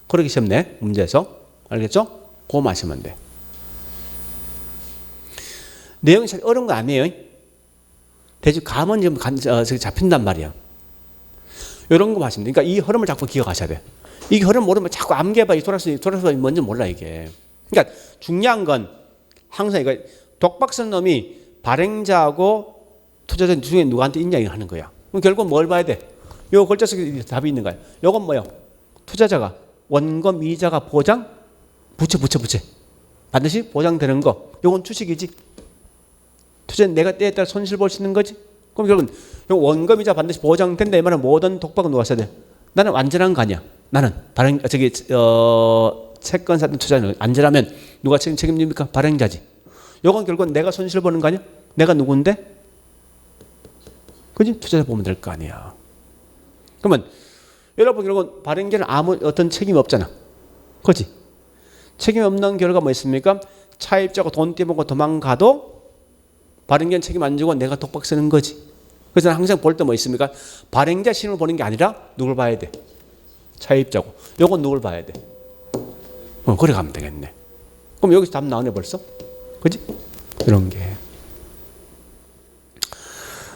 그렇게 시험내 문제에서. 알겠죠? 그거 마시면 돼. 내용이 잘 어려운 거 아니에요. 대충 감은 좀 잡힌단 말이야. 이런 거 마시면 돼. 그러니까 이 흐름을 자꾸 기억하셔야 돼. 이 흐름 모르면 자꾸 암개발이 돌아서 뭔지 몰라 이게. 그러니까 중요한 건 항상 이거 독박 쓴 놈이 발행자하고 투자자 중에 누구한테 있냐 하는 거야. 그럼 결국 뭘 봐야 돼? 요 글자 속에 답이 있는 거야. 요건 뭐요? 투자자가 원금 이자가 보장 부채 반드시 보장되는 거. 요건 주식이지. 투자는 내가 때에 따라 손실 볼 수 있는 거지. 그럼 결국은 원금 이자 반드시 보장된다 이 말은 모든 독박은 누가 써야 돼? 나는 안전한 거 아니야. 나는 채권 사든 투자는 안전하면 누가 책임집니까? 발행자지. 요건 결국은 내가 손실 보는 거 아니야? 내가 누군데? 그지? 투자자 보면 될 거 아니야. 그러면 여러분 결국은 발행자는 아무 어떤 책임이 없잖아. 그지? 책임 없는 결과 뭐 있습니까? 차입자가 돈 떼먹고 도망가도 발행자는 책임 안 지고 내가 독박 쓰는 거지. 그래서 항상 볼 때 뭐 있습니까? 발행자 신을 보는 게 아니라 누굴 봐야 돼? 차입자고. 요건 누굴 봐야 돼? 그래 가면 되겠네. 그럼 여기서 답 나오네 벌써? 그지? 이런 게.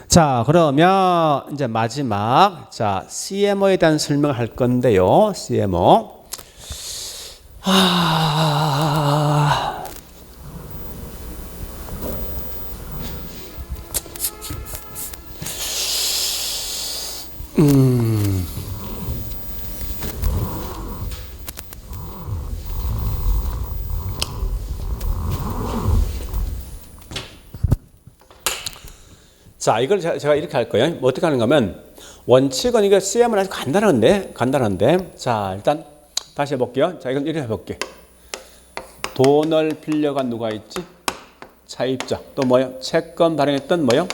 자, 그러면 이제 마지막 자 CMO에 대한 설명을 할 건데요. CMO. 자, 이걸 제가 이렇게 할 거예요. 뭐 어떻게 하는가 하면, 원칙은 이거 CM은 아주 간단한데. 자, 일단 다시 해볼게요. 자, 이건 이렇게 해볼게. 돈을 빌려간 누가 있지? 차입자. 또 뭐요? 채권 발행했던 뭐요?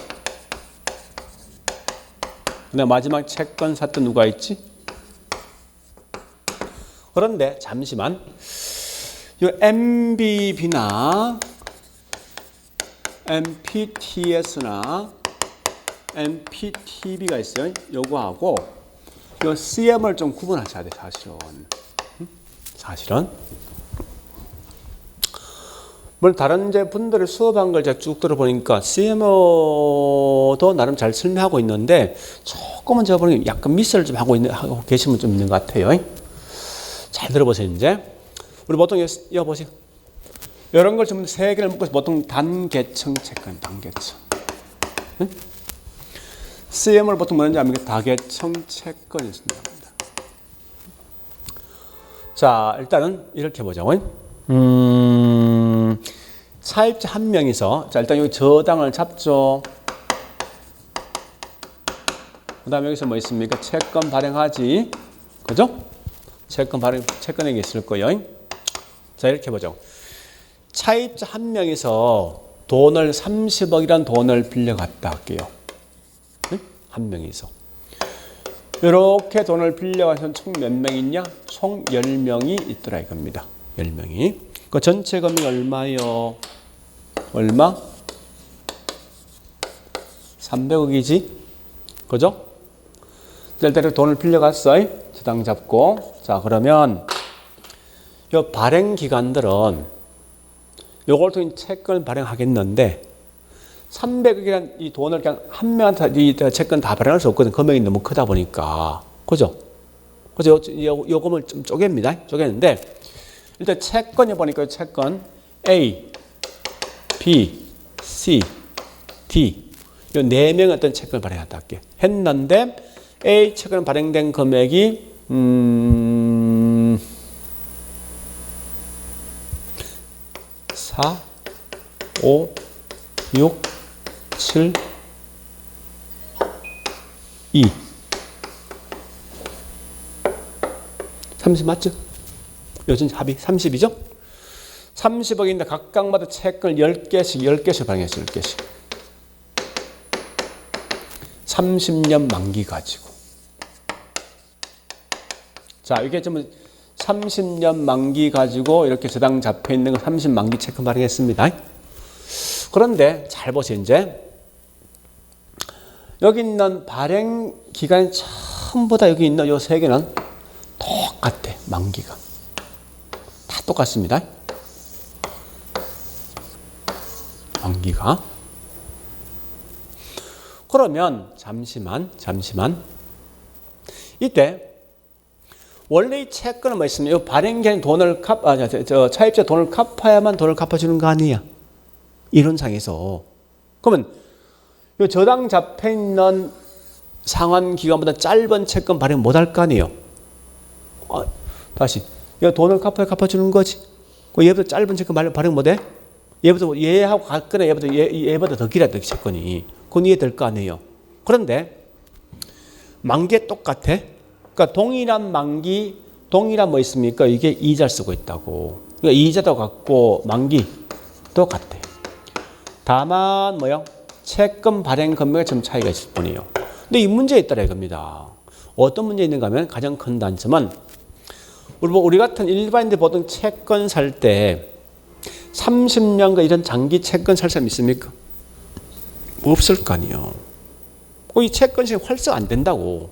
근데 마지막 채권 샀던 누가 있지? 그런데 잠시만. 이 MBB나 MPTS나 MPTB가 있어요. 요거하고 요 CM을 좀 구분하셔야 돼, 사실은. 물론 다른 이제 분들의 수업한 걸 제가 쭉 들어보니까 CMO도 나름 잘 설명하고 있는데 조금은 제가 보니 약간 미스를 좀 하고 계신 분 좀 있는 것 같아요. 잘 들어보세요, 이제. 우리 보통 이거 보세요. 이런 걸 전부 세 개를 묶어서 보통 단계청 채권, 단계청. 응? CM을 보통 뭐는지 압니까? 다계청 채권이 있습니다. 자, 일단은 이렇게 보자고. 차입자 한 명이서, 자, 일단 여기 저당을 잡죠. 그 다음에 여기서 뭐 있습니까? 채권 발행하지. 그죠? 채권액이 있을 거예요. 자, 이렇게 보죠. 차입자 한 명이서 돈을 30억이란 돈을 빌려갔다 할게요. 한 명이서. 이렇게 돈을 빌려가서 총 몇 명 있냐? 총 10명이 있더라 이겁니다. 10명이. 그 전체 금액이 얼마요? 얼마? 300억이지? 그죠? 일단 돈을 빌려갔어. 저당 잡고. 자, 그러면 이 발행 기관들은 요걸 통해 채권을 발행하겠는데 300억이란 이 돈을 그냥 한 명한테 이 채권 다 발행할 수 없거든. 금액이 너무 크다 보니까. 그죠? 그래서 요금을 좀 쪼갭니다. 쪼개는데 일단 채권에 보니까 채권 A, B, C, D 이 네 명의 어떤 채권을 발행했다 할게. 했는데 A 채권 발행된 금액이 4, 5, 6, 7, 2 30 맞죠? 요즘 합이 30이죠? 30억인데 각각마다 채권을 10개씩 발행했어요. 10개씩. 30년 만기 가지고. 자, 이게 좀 30년 만기 가지고 이렇게 저당 잡혀 있는 거 30 만기 채권 발행했습니다. 그런데 잘 보세요. 이제 여기 있는 발행 기간이 전부 다 여기 있는 이 세 개는 똑같아. 만기가 다 똑같습니다. 만기가. 그러면 잠시만 이때 원래 이 채권은 뭐 있습니까? 이 발행기한 돈을 차입자 돈을 갚아야만 돈을 갚아주는 거 아니야? 이론상에서. 그러면 이 저당 잡혀 있는 상환 기간보다 짧은 채권 발행 못 할 거 아니에요? 다시. 이 돈을 갚아주는 거지. 얘보다 짧은 채권 발행 못 해? 얘하고 같거나 얘보다 더 길어야 돼, 채권이. 그건 이해될 거 아니에요? 그런데 만기에 똑같아? 그러니까 동일한 만기, 동일한 뭐 있습니까? 이게 이자를 쓰고 있다고. 그러니까 이자도 같고 만기도 같아. 다만 뭐요? 채권 발행 금액에 좀 차이가 있을 뿐이에요. 근데 이 문제에 있더라 이겁니다. 어떤 문제 있는가 하면 가장 큰 단점은 우리 같은 일반인들 보통 채권 살 때 30년간 이런 장기 채권 살 사람 있습니까? 없을 거 아니에요. 이 채권 시장이 활성 안 된다고.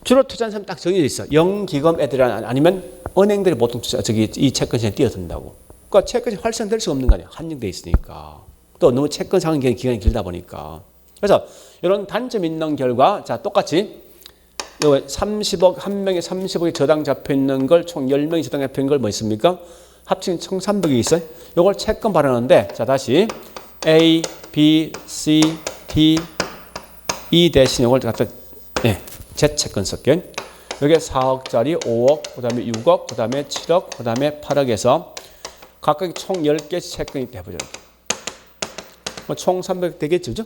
주로 투자하는 사람 딱 정해져 있어. 영기금 애들 아니면 은행들이 보통 이 채권 시장에 뛰어든다고. 그러니까 채권 시장이 활성될 수가 없는 거 아니야. 한정돼 있으니까. 또 너무 채권 상환 기간이 길다 보니까. 그래서 이런 단점이 있는 결과 자 똑같이 30억 한 명에 30억이 저당 잡혀 있는 걸 총 10명이 저당 잡혀 있는 걸 뭐 있습니까? 합친 총 300이 있어요. 이걸 채권 발행하는데 자 다시 A, B, C, D, E 대신 이걸 갖다 Z 채권 쓸게요. 여기에 4억짜리 5억, 그 다음에 6억, 그 다음에 7억, 그 다음에 8억에서 각각 총 10개씩 채권이 돼버려요. 총 300 되겠죠? 그죠?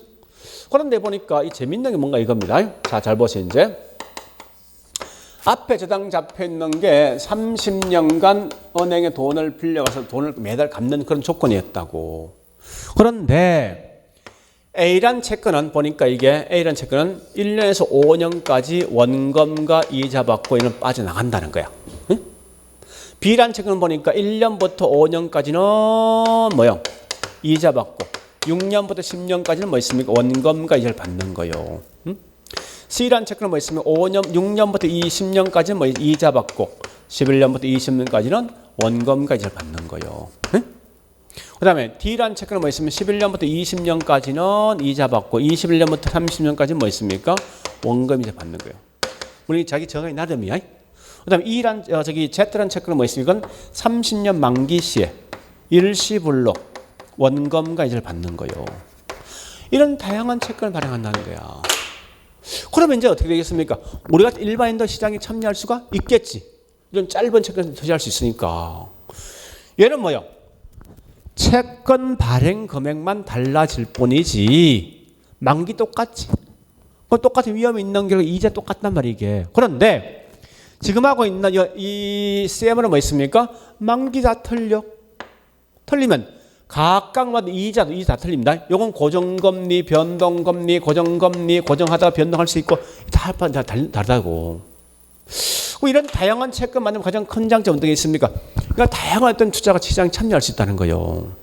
그런데 보니까 이 재밌는 게 뭔가 이겁니다. 자, 잘 보세요, 이제. 앞에 저당 잡혀 있는 게 30년간 은행에 돈을 빌려가서 돈을 매달 갚는 그런 조건이었다고. 그런데 A란 채권은 보니까 이게 A란 채권은 1년에서 5년까지 원금과 이자 받고 이는 빠져나간다는 거야. 응? B란 채권은 보니까 1년부터 5년까지는 뭐요? 이자 받고 6년부터 10년까지는 뭐 있습니까? 원금과 이자를 받는 거요. 응? C란 채권은 뭐 있습니까? 6년부터 20년까지는 뭐 이자 받고 11년부터 20년까지는 원금과 이자를 받는 거요. 응? 그 다음에 D란 채권은 뭐 있으면 11년부터 20년까지는 이자 받고 21년부터 30년까지는 뭐 있습니까? 원금 이자 받는 거예요. 우리 자기 정의 나름이야. 그 다음에 Z란 채권은 뭐 있습니까? 30년 만기 시에 일시불로 원금과 이자를 받는 거예요. 이런 다양한 채권을 발행한다는 거야. 그러면 이제 어떻게 되겠습니까? 우리가 일반인도 시장에 참여할 수가 있겠지. 이런 짧은 채권을 투자할 수 있으니까. 얘는 뭐요? 채권 발행 금액만 달라질 뿐이지 만기 똑같지. 똑같은 위험이 있는 게 이자 똑같단 말이야 이게. 그런데 지금 하고 있는 이 CM은 뭐 있습니까? 만기 다 틀려. 틀리면 각각마다 이자도 다 틀립니다. 요건 고정금리, 변동금리, 고정금리, 고정하다가 변동할 수 있고 다 다르다고. 이런 다양한 채권 만들면 가장 큰 장점은 어떤 게 있습니까? 그러니까 다양한 어떤 투자가 시장에 참여할 수 있다는 거예요.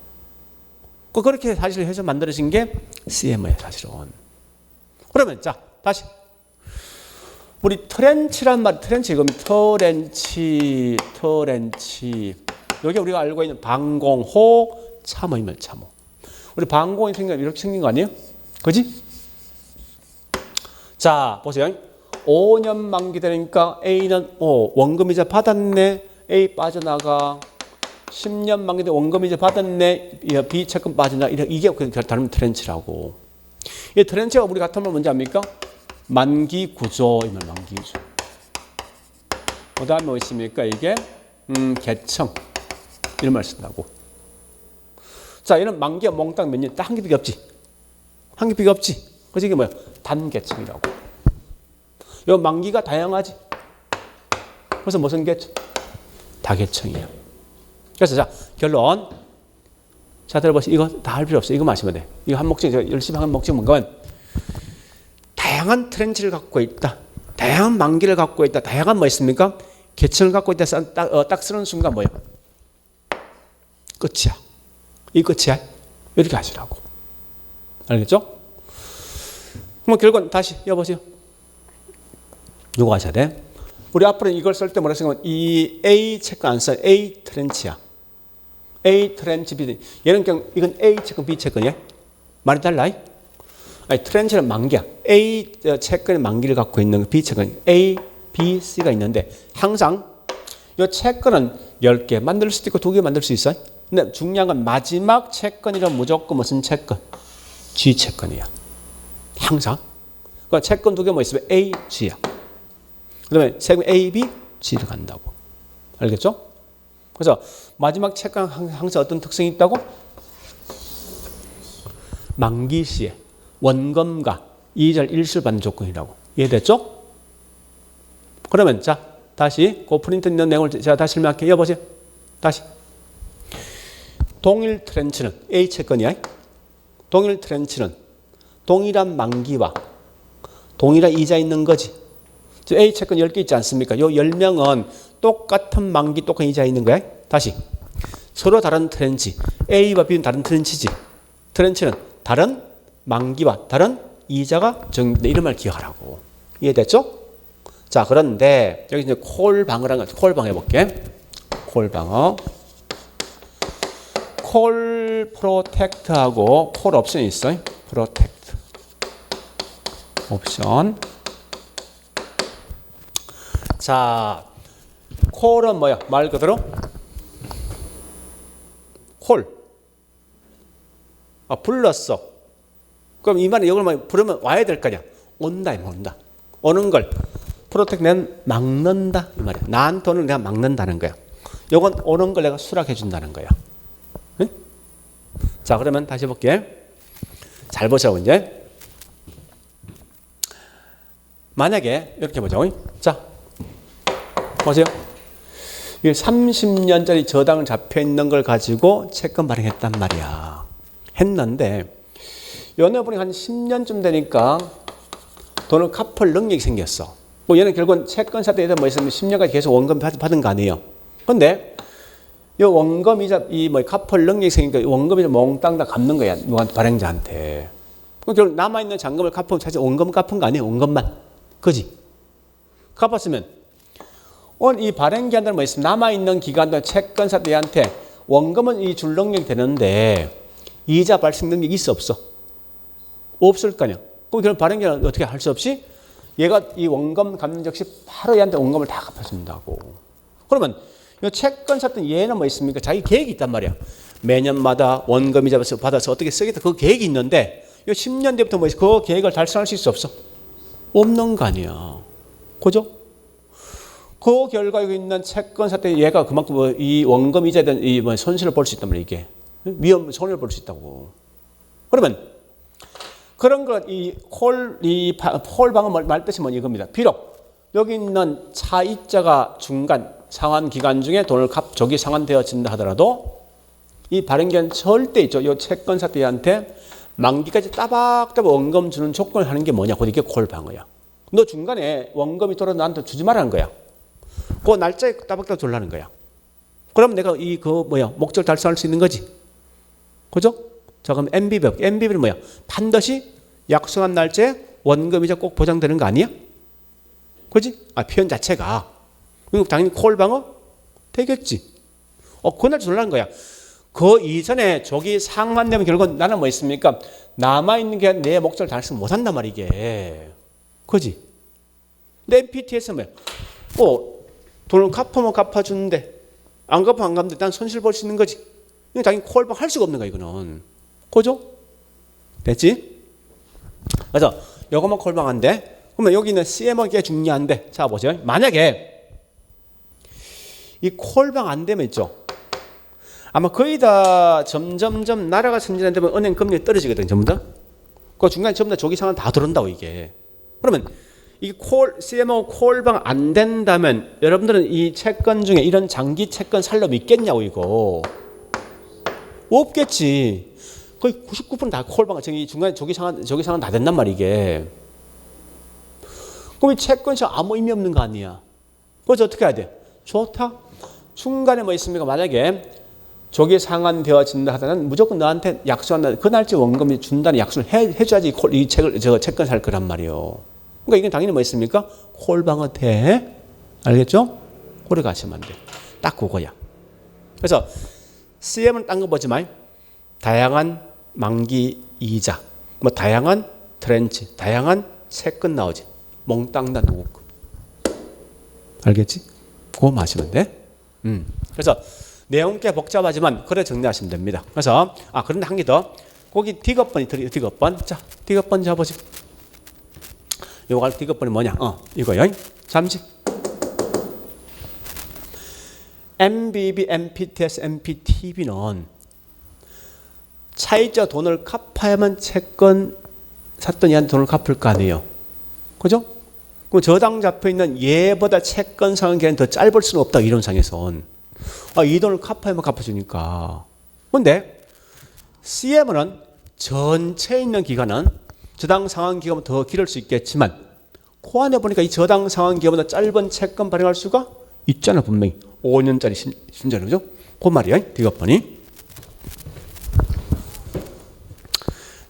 그렇게 사실 해서 만들어진 게 CM이에요, 사실은. 그러면 자 다시 우리 트렌치란 말, 트렌치 여기 우리가 알고 있는 방공호, 참호이면 참호. 우리 방공이 이렇게 생긴 거 아니에요? 그지? 자 보세요. 5년 만기 되니까 A는 원금이자 받았네. A 빠져나가. 10년 만기 되 원금이자 받았네. B 채권 빠져나가. 이게 다른 트렌치라고. 이 트렌치가 우리 같은 말 뭔지 압니까? 만기 구조. 이 말 만기 구조. 그 다음에 뭐 있습니까? 이게 계층. 이런 말 쓴다고. 자, 얘는 만기가 몽땅 몇 년? 딱 한 개밖에 없지. 한 개밖에 없지. 그래서 이게 뭐야? 단계층이라고. 요 만기가 다양하지. 그래서 무슨 계층? 다계층이야. 그래서 자, 결론. 자, 들어보세요. 이거 다 할 필요 없어. 이거 마시면 돼. 이거 한 목적, 열심히 한 목적 뭔가 다양한 트렌치를 갖고 있다. 다양한 만기를 갖고 있다. 다양한 뭐 있습니까? 계층을 갖고 있다. 딱 쓰는 순간 뭐야? 끝이야. 이 끝이야. 이렇게 하시라고. 알겠죠? 그럼 결국은 다시 여보세요. 누구 하셔야 돼? 우리 앞으로 이걸 쓸 때 뭐라 쓰면 이 A 채권 안 써. A 트렌치야. A 트렌치 B. 얘는 그냥 이건 A 채권 B 채권이야. 말이 달라. 아니 트렌치는 만기야. A 채권의 만기를 갖고 있는 B 채권 A, B, C가 있는데 항상 이 채권은 10개 만들 수도 있고 2개 만들 수 있어요. 근데 중요한 건 마지막 채권이란 무조건 무슨 채권? G 채권이야. 항상. 그러니까 채권 2개 뭐 있으면 A, G야. 그 다음에 세금 A, B, G를 간다고. 알겠죠? 그래서 마지막 채권 항상 어떤 특성이 있다고? 만기 시에 원금과 이자를 일시를 받는 조건이라고. 이해됐죠? 그러면 자 다시 그 프린트 있는 내용을 제가 다시 설명할게요. 여보세요. 다시. 동일 트렌치는 A 채권이야. 동일 트렌치는 동일한 만기와 동일한 이자 있는 거지. A 채권 10개 있지 않습니까? 요 10명은 똑같은 만기, 똑같은 이자 있는 거야. 다시. 서로 다른 트렌치. A와 B는 다른 트렌치지. 트렌치는 다른 만기와 다른 이자가 정립돼. 이런 말 기억하라고. 이해됐죠? 자, 그런데 여기 이제 콜방어라는 거. 콜방어 해볼게. 콜방어. 콜 프로텍트하고 콜 옵션이 있어요. 프로텍트. 옵션. 자, 콜은 뭐야? 말 그대로 콜. 불렀어. 그럼 이 말은 이걸 부르면 와야 될 거냐? 온다, 온다. 오는 걸 프로텍트 는 막는다 이 말이야. 나한테 오는 내가 막는다는 거야. 이건 오는 걸 내가 수락해 준다는 거야. 응? 자, 그러면 다시 볼게. 잘 보자고 이제. 만약에 이렇게 보자고. 자. 보세요. 30년짜리 저당을 잡혀 있는 걸 가지고 채권 발행했단 말이야. 했는데 연애분이 한 10년쯤 되니까 돈을 갚을 능력이 생겼어. 뭐 얘는 결국은 채권사 때에서 뭐 있으면 10년까지 계속 원금 받은 거 아니에요. 근데 이 원금이자 갚을 능력이 생기니까 원금이자 몽땅 다 갚는 거야. 누구한테 발행자한테. 결국 남아있는 잔금을 갚으면 사실 원금 갚은 거 아니에요. 원금만. 그지? 갚았으면 이 발행기한테는 뭐 있으면 남아있는 기간도 채권사 때한테 원금은 이 줄 능력이 되는데 이자 발생 능력이 있어 없어? 없을 거 아니야. 그럼 발행기는 어떻게 할 수 없이 얘가 이 원금 갚는 즉시 바로 얘한테 원금을 다 갚아준다고. 그러면 이 채권사 때 얘는 뭐 있습니까? 자기 계획이 있단 말이야. 매년마다 원금 이자 받아서 어떻게 쓰겠다 그 계획이 있는데 이 10년 뒤부터 뭐 있어? 그 계획을 달성할 수 있어 없어? 없는 거 아니야. 그죠? 그 결과 여기 있는 채권사 때 얘가 그만큼 이 원금 이자에 대한 이 손실을 볼 수 있단 말이야. 이게 위험 손해를 볼 수 있다고. 그러면 그런 것 이 콜방어 말 뜻이 뭐냐 이겁니다. 비록 여기 있는 차입자가 중간 상환 기간 중에 돈을 저기 상환되어진다 하더라도 이 발행기한 절대 있죠. 이 채권사 때한테 만기까지 따박따박 원금 주는 조건을 하는 게 뭐냐? 곧 이게 콜방어야. 너 중간에 원금이 돌아 나한테 주지 말라는 거야. 그 날짜에 따박따박 주려는 거야. 그럼 내가 목적을 달성할 수 있는 거지. 그죠? 자, 그럼 MBB. MBB는 뭐야? 반드시 약속한 날짜에 원금이자 꼭 보장되는 거 아니야? 그지? 표현 자체가. 그럼 당연히 콜방어 되겠지. 그날 주려는 거야. 그 이전에 저기 상환되면 결국은 나는 뭐 있습니까? 남아있는 게 내 목적을 달성 못 한단 말이게. 그지? 근데 MPT에서 뭐야? 돈을 갚으면 갚아주는데 안 갚으면 안 갚는데 난 손실 볼 수 있는 거지. 이거 당연히 콜방 할 수가 없는 거야 이거는. 그죠? 됐지? 그래서 요거만 콜방한데 그러면 여기는 CM은 꽤 중요한데 자 보세요. 만약에 이 콜방 안 되면 있죠. 아마 거의 다 점점점 나라가 선진화되면 은행 금리 떨어지거든 전부 다. 그 중간에 전부 다 조기 상환 다 들어온다고 이게. 그러면 이 CMO 콜방 안 된다면 여러분들은 이 채권 중에 이런 장기 채권 살려 믿겠냐고 이거. 없겠지. 거의 99%다 콜방 저기 중간에 조기 상환 다 된단 말이야 이게. 그럼 이 채권 시장 아무 의미 없는 거 아니야. 그래서 어떻게 해야 돼? 좋다. 중간에 뭐 있습니까? 만약에 조기 상환되어진다 하다는 무조건 너한테 약속한다. 그 날짜 원금이 준다는 약속을 해줘야지 이 채권 살 거란 말이에요. 그러니까 이건 당연히 뭐 있습니까? 콜방어 돼. 알겠죠? 고래 가시면 안 돼. 딱 그거야. 그래서 CM은 딴 거 보지 마. 다양한 만기 이자, 뭐 다양한 트렌치, 다양한 채권 나오지. 몽땅 다 누구 거. 알겠지? 그거 마시면 돼. 그래서 내용 꽤 복잡하지만 그래 정리하시면 됩니다. 그래서 그런데 한 개 더. 거기 디귿번이 디귿번. 자, 디귿번 잡아보지. 요거 할 디귿번이 뭐냐? 이거요. 잠시. MBB, MPTS, MPTB는 차이자 돈을 갚아야만 채권 샀던 얘한테 돈을 갚을 거 아니에요. 그죠? 그럼 저당 잡혀 있는 얘보다 채권 상환 기간이 더 짧을 수는 없다. 이론상에선. 이 돈을 갚아야만 갚아주니까. 근데 CM은 전체에 있는 기간은 저당 상환 기간보다 더 길을 수 있겠지만 그 안에 보니까 이 저당 상환 기간보다 짧은 채권 발행할 수가 있잖아 분명히. 5년짜리 심지어는 그죠? 그 말이야. 디귿번이.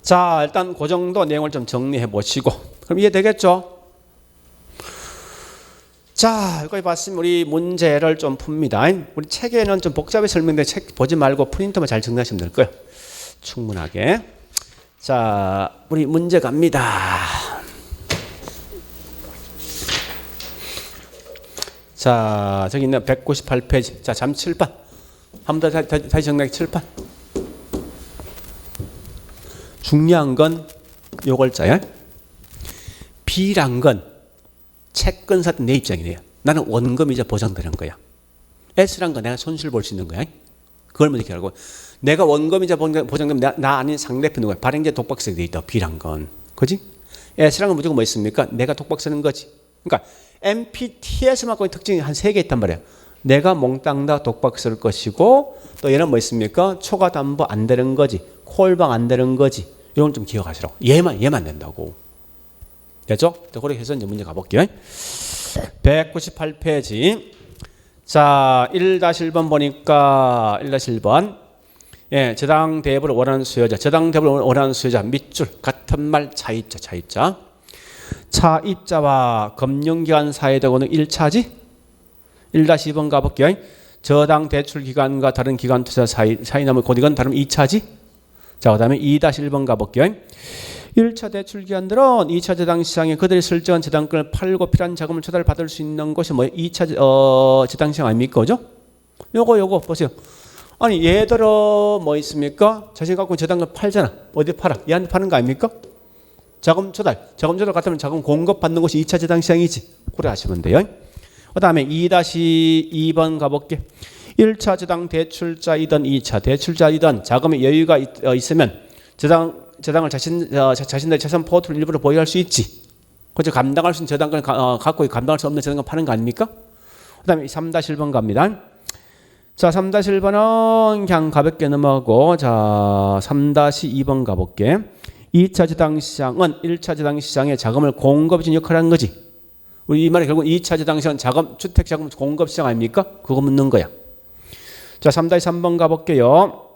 자 일단 그 정도 내용을 좀 정리해 보시고 그럼 이해되겠죠? 자 여기까지 봤으면 우리 문제를 좀 풉니다. 우리 책에는 좀 복잡하게 설명돼 책 보지 말고 프린터만 잘 정리하시면 될 거예요. 충분하게. 자 우리 문제 갑니다. 자 저기 있는 198페이지. 자 잠 7번. 한 번 더 다시 정리하기 7번. 중요한 건 요걸자야. B란 건 채권 샀던 내 입장이네요. 나는 원금이자 보장되는 거야. S란 건 내가 손실 볼 수 있는 거야. 그걸 먼저 기억하고 내가 원금이자 보장되면 나 아닌 상대편 누구야. 발행자 독박세 돼 있다. B란 건. 그지? S란 건 무조건 뭐 있습니까? 내가 독박쓰는 거지. 그러니까 MPT에서만 갖고 있는 특징이 한 3개 있단 말이야. 내가 몽땅 다 독박 쓸 것이고 또 얘는 뭐 있습니까? 초과 담보 안 되는 거지. 콜방 안 되는 거지. 이런 좀 기억하시라고. 얘만 된다고. 됐죠? 그렇게 해서 이제 문제 가볼게요. 198페이지. 자, 1-1번 보니까 1-1번. 예, 저당 대부를 원하는 수요자. 저당 대부를 원하는 수요자. 밑줄 같은 말 차입자. 차입자와 금융기관 사이되고는 1차지. 1-2번 가볼게요. 저당 대출 기간과 다른 기관 투자 사이 나면 곧 이건 다른 2차지. 자, 그 다음에 2-1번 가볼게요. 1차 대출 기관들은 2차 저당 시장에 그들이 설정한 저당권을 팔고 필요한 자금을 조달을 받을 수 있는 것이 뭐예요? 2차 저당 시장 아닙니까? 그죠? 요거 보세요. 아니 얘들은 뭐 있습니까? 자신 갖고 저당권 팔잖아. 어디 팔아? 얘한테 파는 거 아닙니까? 자금 조달 같으면 자금 공급 받는 것이 2차 저당 시장이지. 그래 하시면 돼요. 그 다음에 2-2번 가볼게. 1차 저당 대출자이든 2차 대출자이든 자금의 여유가 있으면 저당을 자신들의 재산 포트를 일부러 보유할 수 있지. 그죠? 감당할 수 있는 저당권을 갖고 감당할 수 없는 저당권 파는 거 아닙니까? 그 다음에 3-1번 갑니다. 자, 3-1번은 그냥 가볍게 넘어가고, 자, 3-2번 가볼게. 2차 저당 시장은 1차 저당 시장에 자금을 공급해주는 역할을 하는 거지. 우리 이 말이 결국 2차 저당 시장은 주택 자금 공급 시장 아닙니까? 그거 묻는 거야. 자, 3-3번 가볼게요.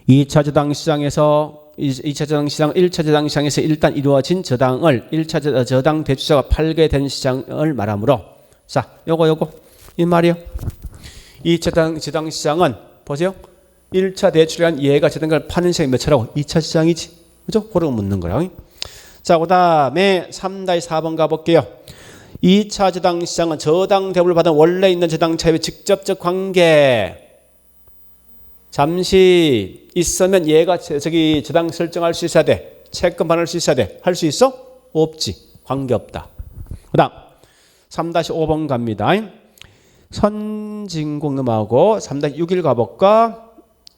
2차 저당 시장에서 2차 저당 시장, 1차 저당 시장에서 일단 이루어진 저당을 1차 저당 대출자가 팔게 된 시장을 말하므로 자, 요거 이 말이요. 2차 저당 시장은 보세요. 1차 대출한 얘가 저당을 파는 시장이 몇 차라고? 2차 시장이지. 그죠? 그러고 묻는 거라. 자, 그다음에 3-4번 가볼게요. 2차 저당 시장은 저당 대우를 받은 원래 있는 저당 차입의 직접적 관계. 잠시 있으면 얘가 저기 저당 설정할 수 있어야 돼. 채권 받을 수 있어야 돼. 할 수 있어? 없지. 관계 없다. 그 다음 3-5번 갑니다. 선진국 넘어가고 3-6일 가볼까?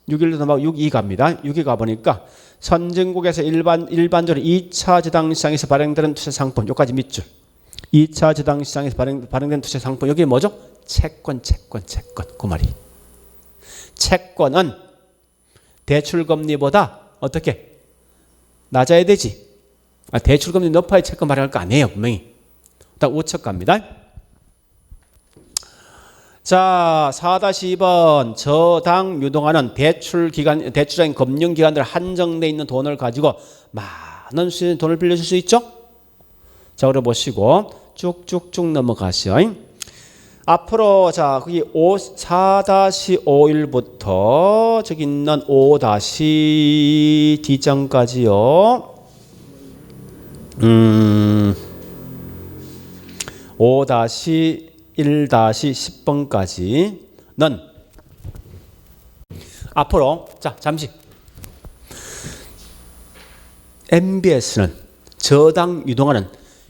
6일도 넘어가고 6-2 갑니다. 6일 가보니까 선진국에서 일반적으로 2차 저당 시장에서 발행되는 투자 상품, 여기까지 밑줄. 2차 저당 시장에서 발행된 투자 상품, 여기 뭐죠? 채권. 그 말이. 채권은 대출금리보다 어떻게? 낮아야 되지. 대출금리 높아야 채권 발행할 거 아니에요, 분명히. 일단 5척 갑니다. 자, 4-2번 저당 유동화는 대출적인 금융기관들 한정돼 있는 돈을 가지고 많은 수의 돈을 빌려줄 수 있죠? 자, 그래 보시고 쭉쭉쭉 넘어가시오. 앞으로 자, 거기 4-5일부터 저기 있는 5-D장까지요. 5-1-10번까지는 앞으로 자, 잠시 MBS는 저당 유동화는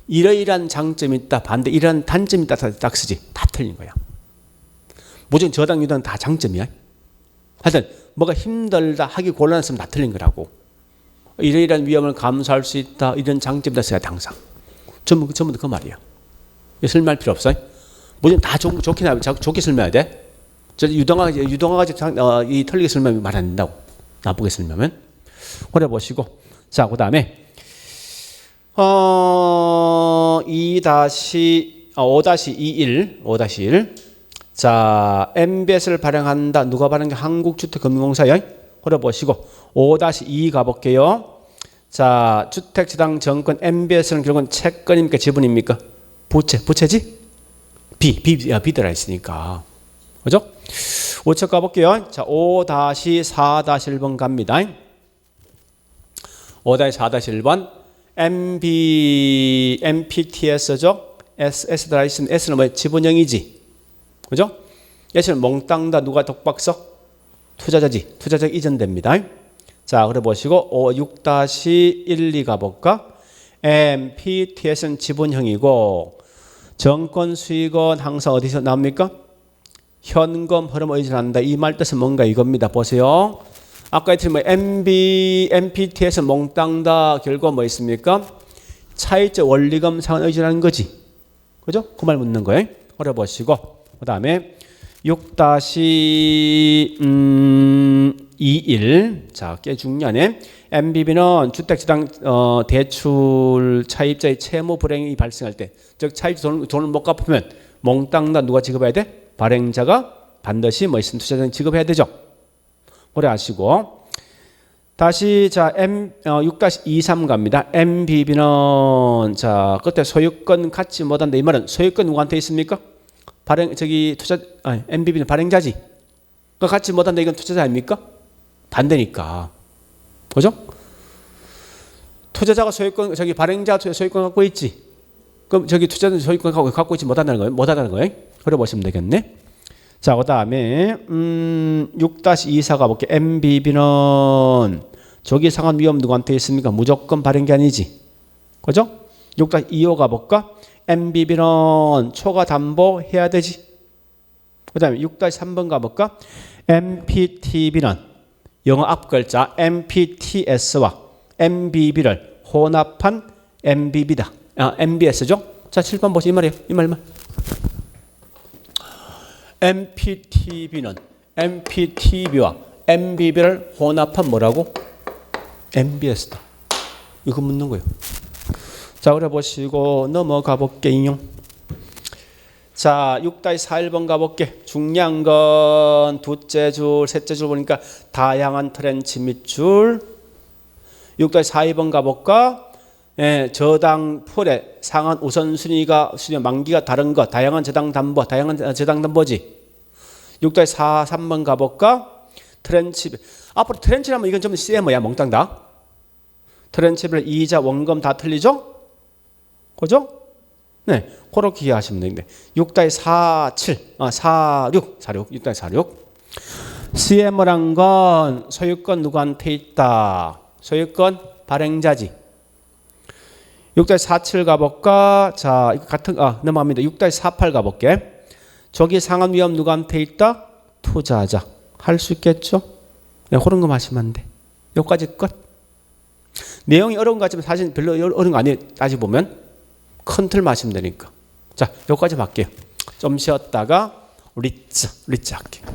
이러이러한 장점이 있다, 반대 이러한 단점이 있다, 딱 쓰지. 다 틀린 거야. 무조건 저당 유동화는 다 장점이야. 하여튼 뭐가 힘들다, 하기 곤란했으면 다 틀린 거라고. 이러이러한 위험을 감수할 수 있다, 이런 장점이다 써야 돼, 항상. 전부 그 말이야. 설명할 필요 없어. 무조건 다 좋게 설명해야 돼. 저 유동화가 이 틀리게 설명하면 말 안 된다고. 나쁘게 설명하면. 그래 보시고. 자, 그 다음에 5-21. 자, MBS를 발행한다. 누가 발행해? 한국주택금융공사요. 그래 보시고 5-2 가볼게요. 자, 주택지당 정권 MBS는 결국은 채권입니까? 지분입니까? 부채지? 비들어 있으니까. 그죠? 5척 가볼게요. 자, 5-4-1번 갑니다. 5-4-1번 MPTS죠? S 들어 있으면 S는 뭐 지분형이지. 그죠? S는 몽땅 다 누가 독박서? 투자자지. 투자자 이전됩니다. 자, 그래 보시고 6-1-2 가볼까? MPTS는 지분형이고 정권 수익은 항상 어디서 나옵니까? 현금 흐름 의존한다. 이 말 뜻은 뭔가 이겁니다. 보세요. 아까 했던 뭐 MPT에서 몽땅 다 결과 뭐 있습니까? 차익적 원리금 상환 의존하는 거지. 그죠? 그 말 묻는 거예요. 그래 보시고 그 다음에 6-21. 자, 꽤 중요하네. MBB는 주택지당 대출 차입자의 채무 불행이 발생할 때, 즉 차입자 돈을 못 갚으면 몽땅 다 누가 지급해야 돼? 발행자가 반드시 뭐 있으면 투자자는 지급해야 되죠. 그래 하시고 다시 자 6-23 갑니다. MBB는 자 그때 소유권 갖지 못한다. 이 말은 소유권 누구한테 있습니까? MBB는 발행자지. 그 갖지 못한다. 이건 투자자 아닙니까? 반대니까. 그죠? 투자자가 소유권, 발행자 소유권 갖고 있지. 그럼 투자자는 소유권 갖고 있지 못한다는 거예요. 못하다는 거예요. 그래 보시면 되겠네. 자, 그 다음에 6-24 가볼게요. MBB는 조기 상환 위험 누구한테 있습니까? 무조건 발행기 아니지. 그죠? 6-25 가볼까? MBB는 초과 담보해야 되지. 그 다음에 6-3번 가볼까? MPTB는 영어 앞글자 MPTS와 MBB를 혼합한 MBB다. MBS죠? 자, 7번 보세요. 이 말이에요. 이 말. MPTB는 MPTB와 MBB를 혼합한 뭐라고? MBS다. 이거 묻는 거예요. 자, 그래 보시고 넘어가 볼게요. 자, 6-41번 가볼게. 중요한 건 두째 줄, 셋째 줄 보니까 다양한 트렌치 밑줄. 6-42번 가볼까? 예, 저당 풀의 상한 우선순위가 만기가 다른 것, 다양한 저당 담보, 다양한 저당 담보지. 6-43번 가볼까? 트렌치. 앞으로 트렌치라면 이건 좀 CM이야, 몽땅 다. 트렌치별 이자, 원금 다 틀리죠? 그죠? 네, 그렇게 이해하시면 되는데 6-47, 46, 6-46. CM이란 건 소유권 누구한테 있다? 소유권 발행자지. 6-47 가볼까? 자, 이거 같은 넘어갑니다. 6-48 가볼게. 저기 상환 위험 누구한테 있다? 투자자. 할 수 있겠죠? 네, 그런 거 마시면 안 돼. 여기까지 끝. 내용이 어려운 것 같지만 사실 별로 어려운 거 아니에요. 따지 보면 큰 틀 마시면 되니까. 자, 여기까지 할게요. 좀 쉬었다가 리츠 할게요.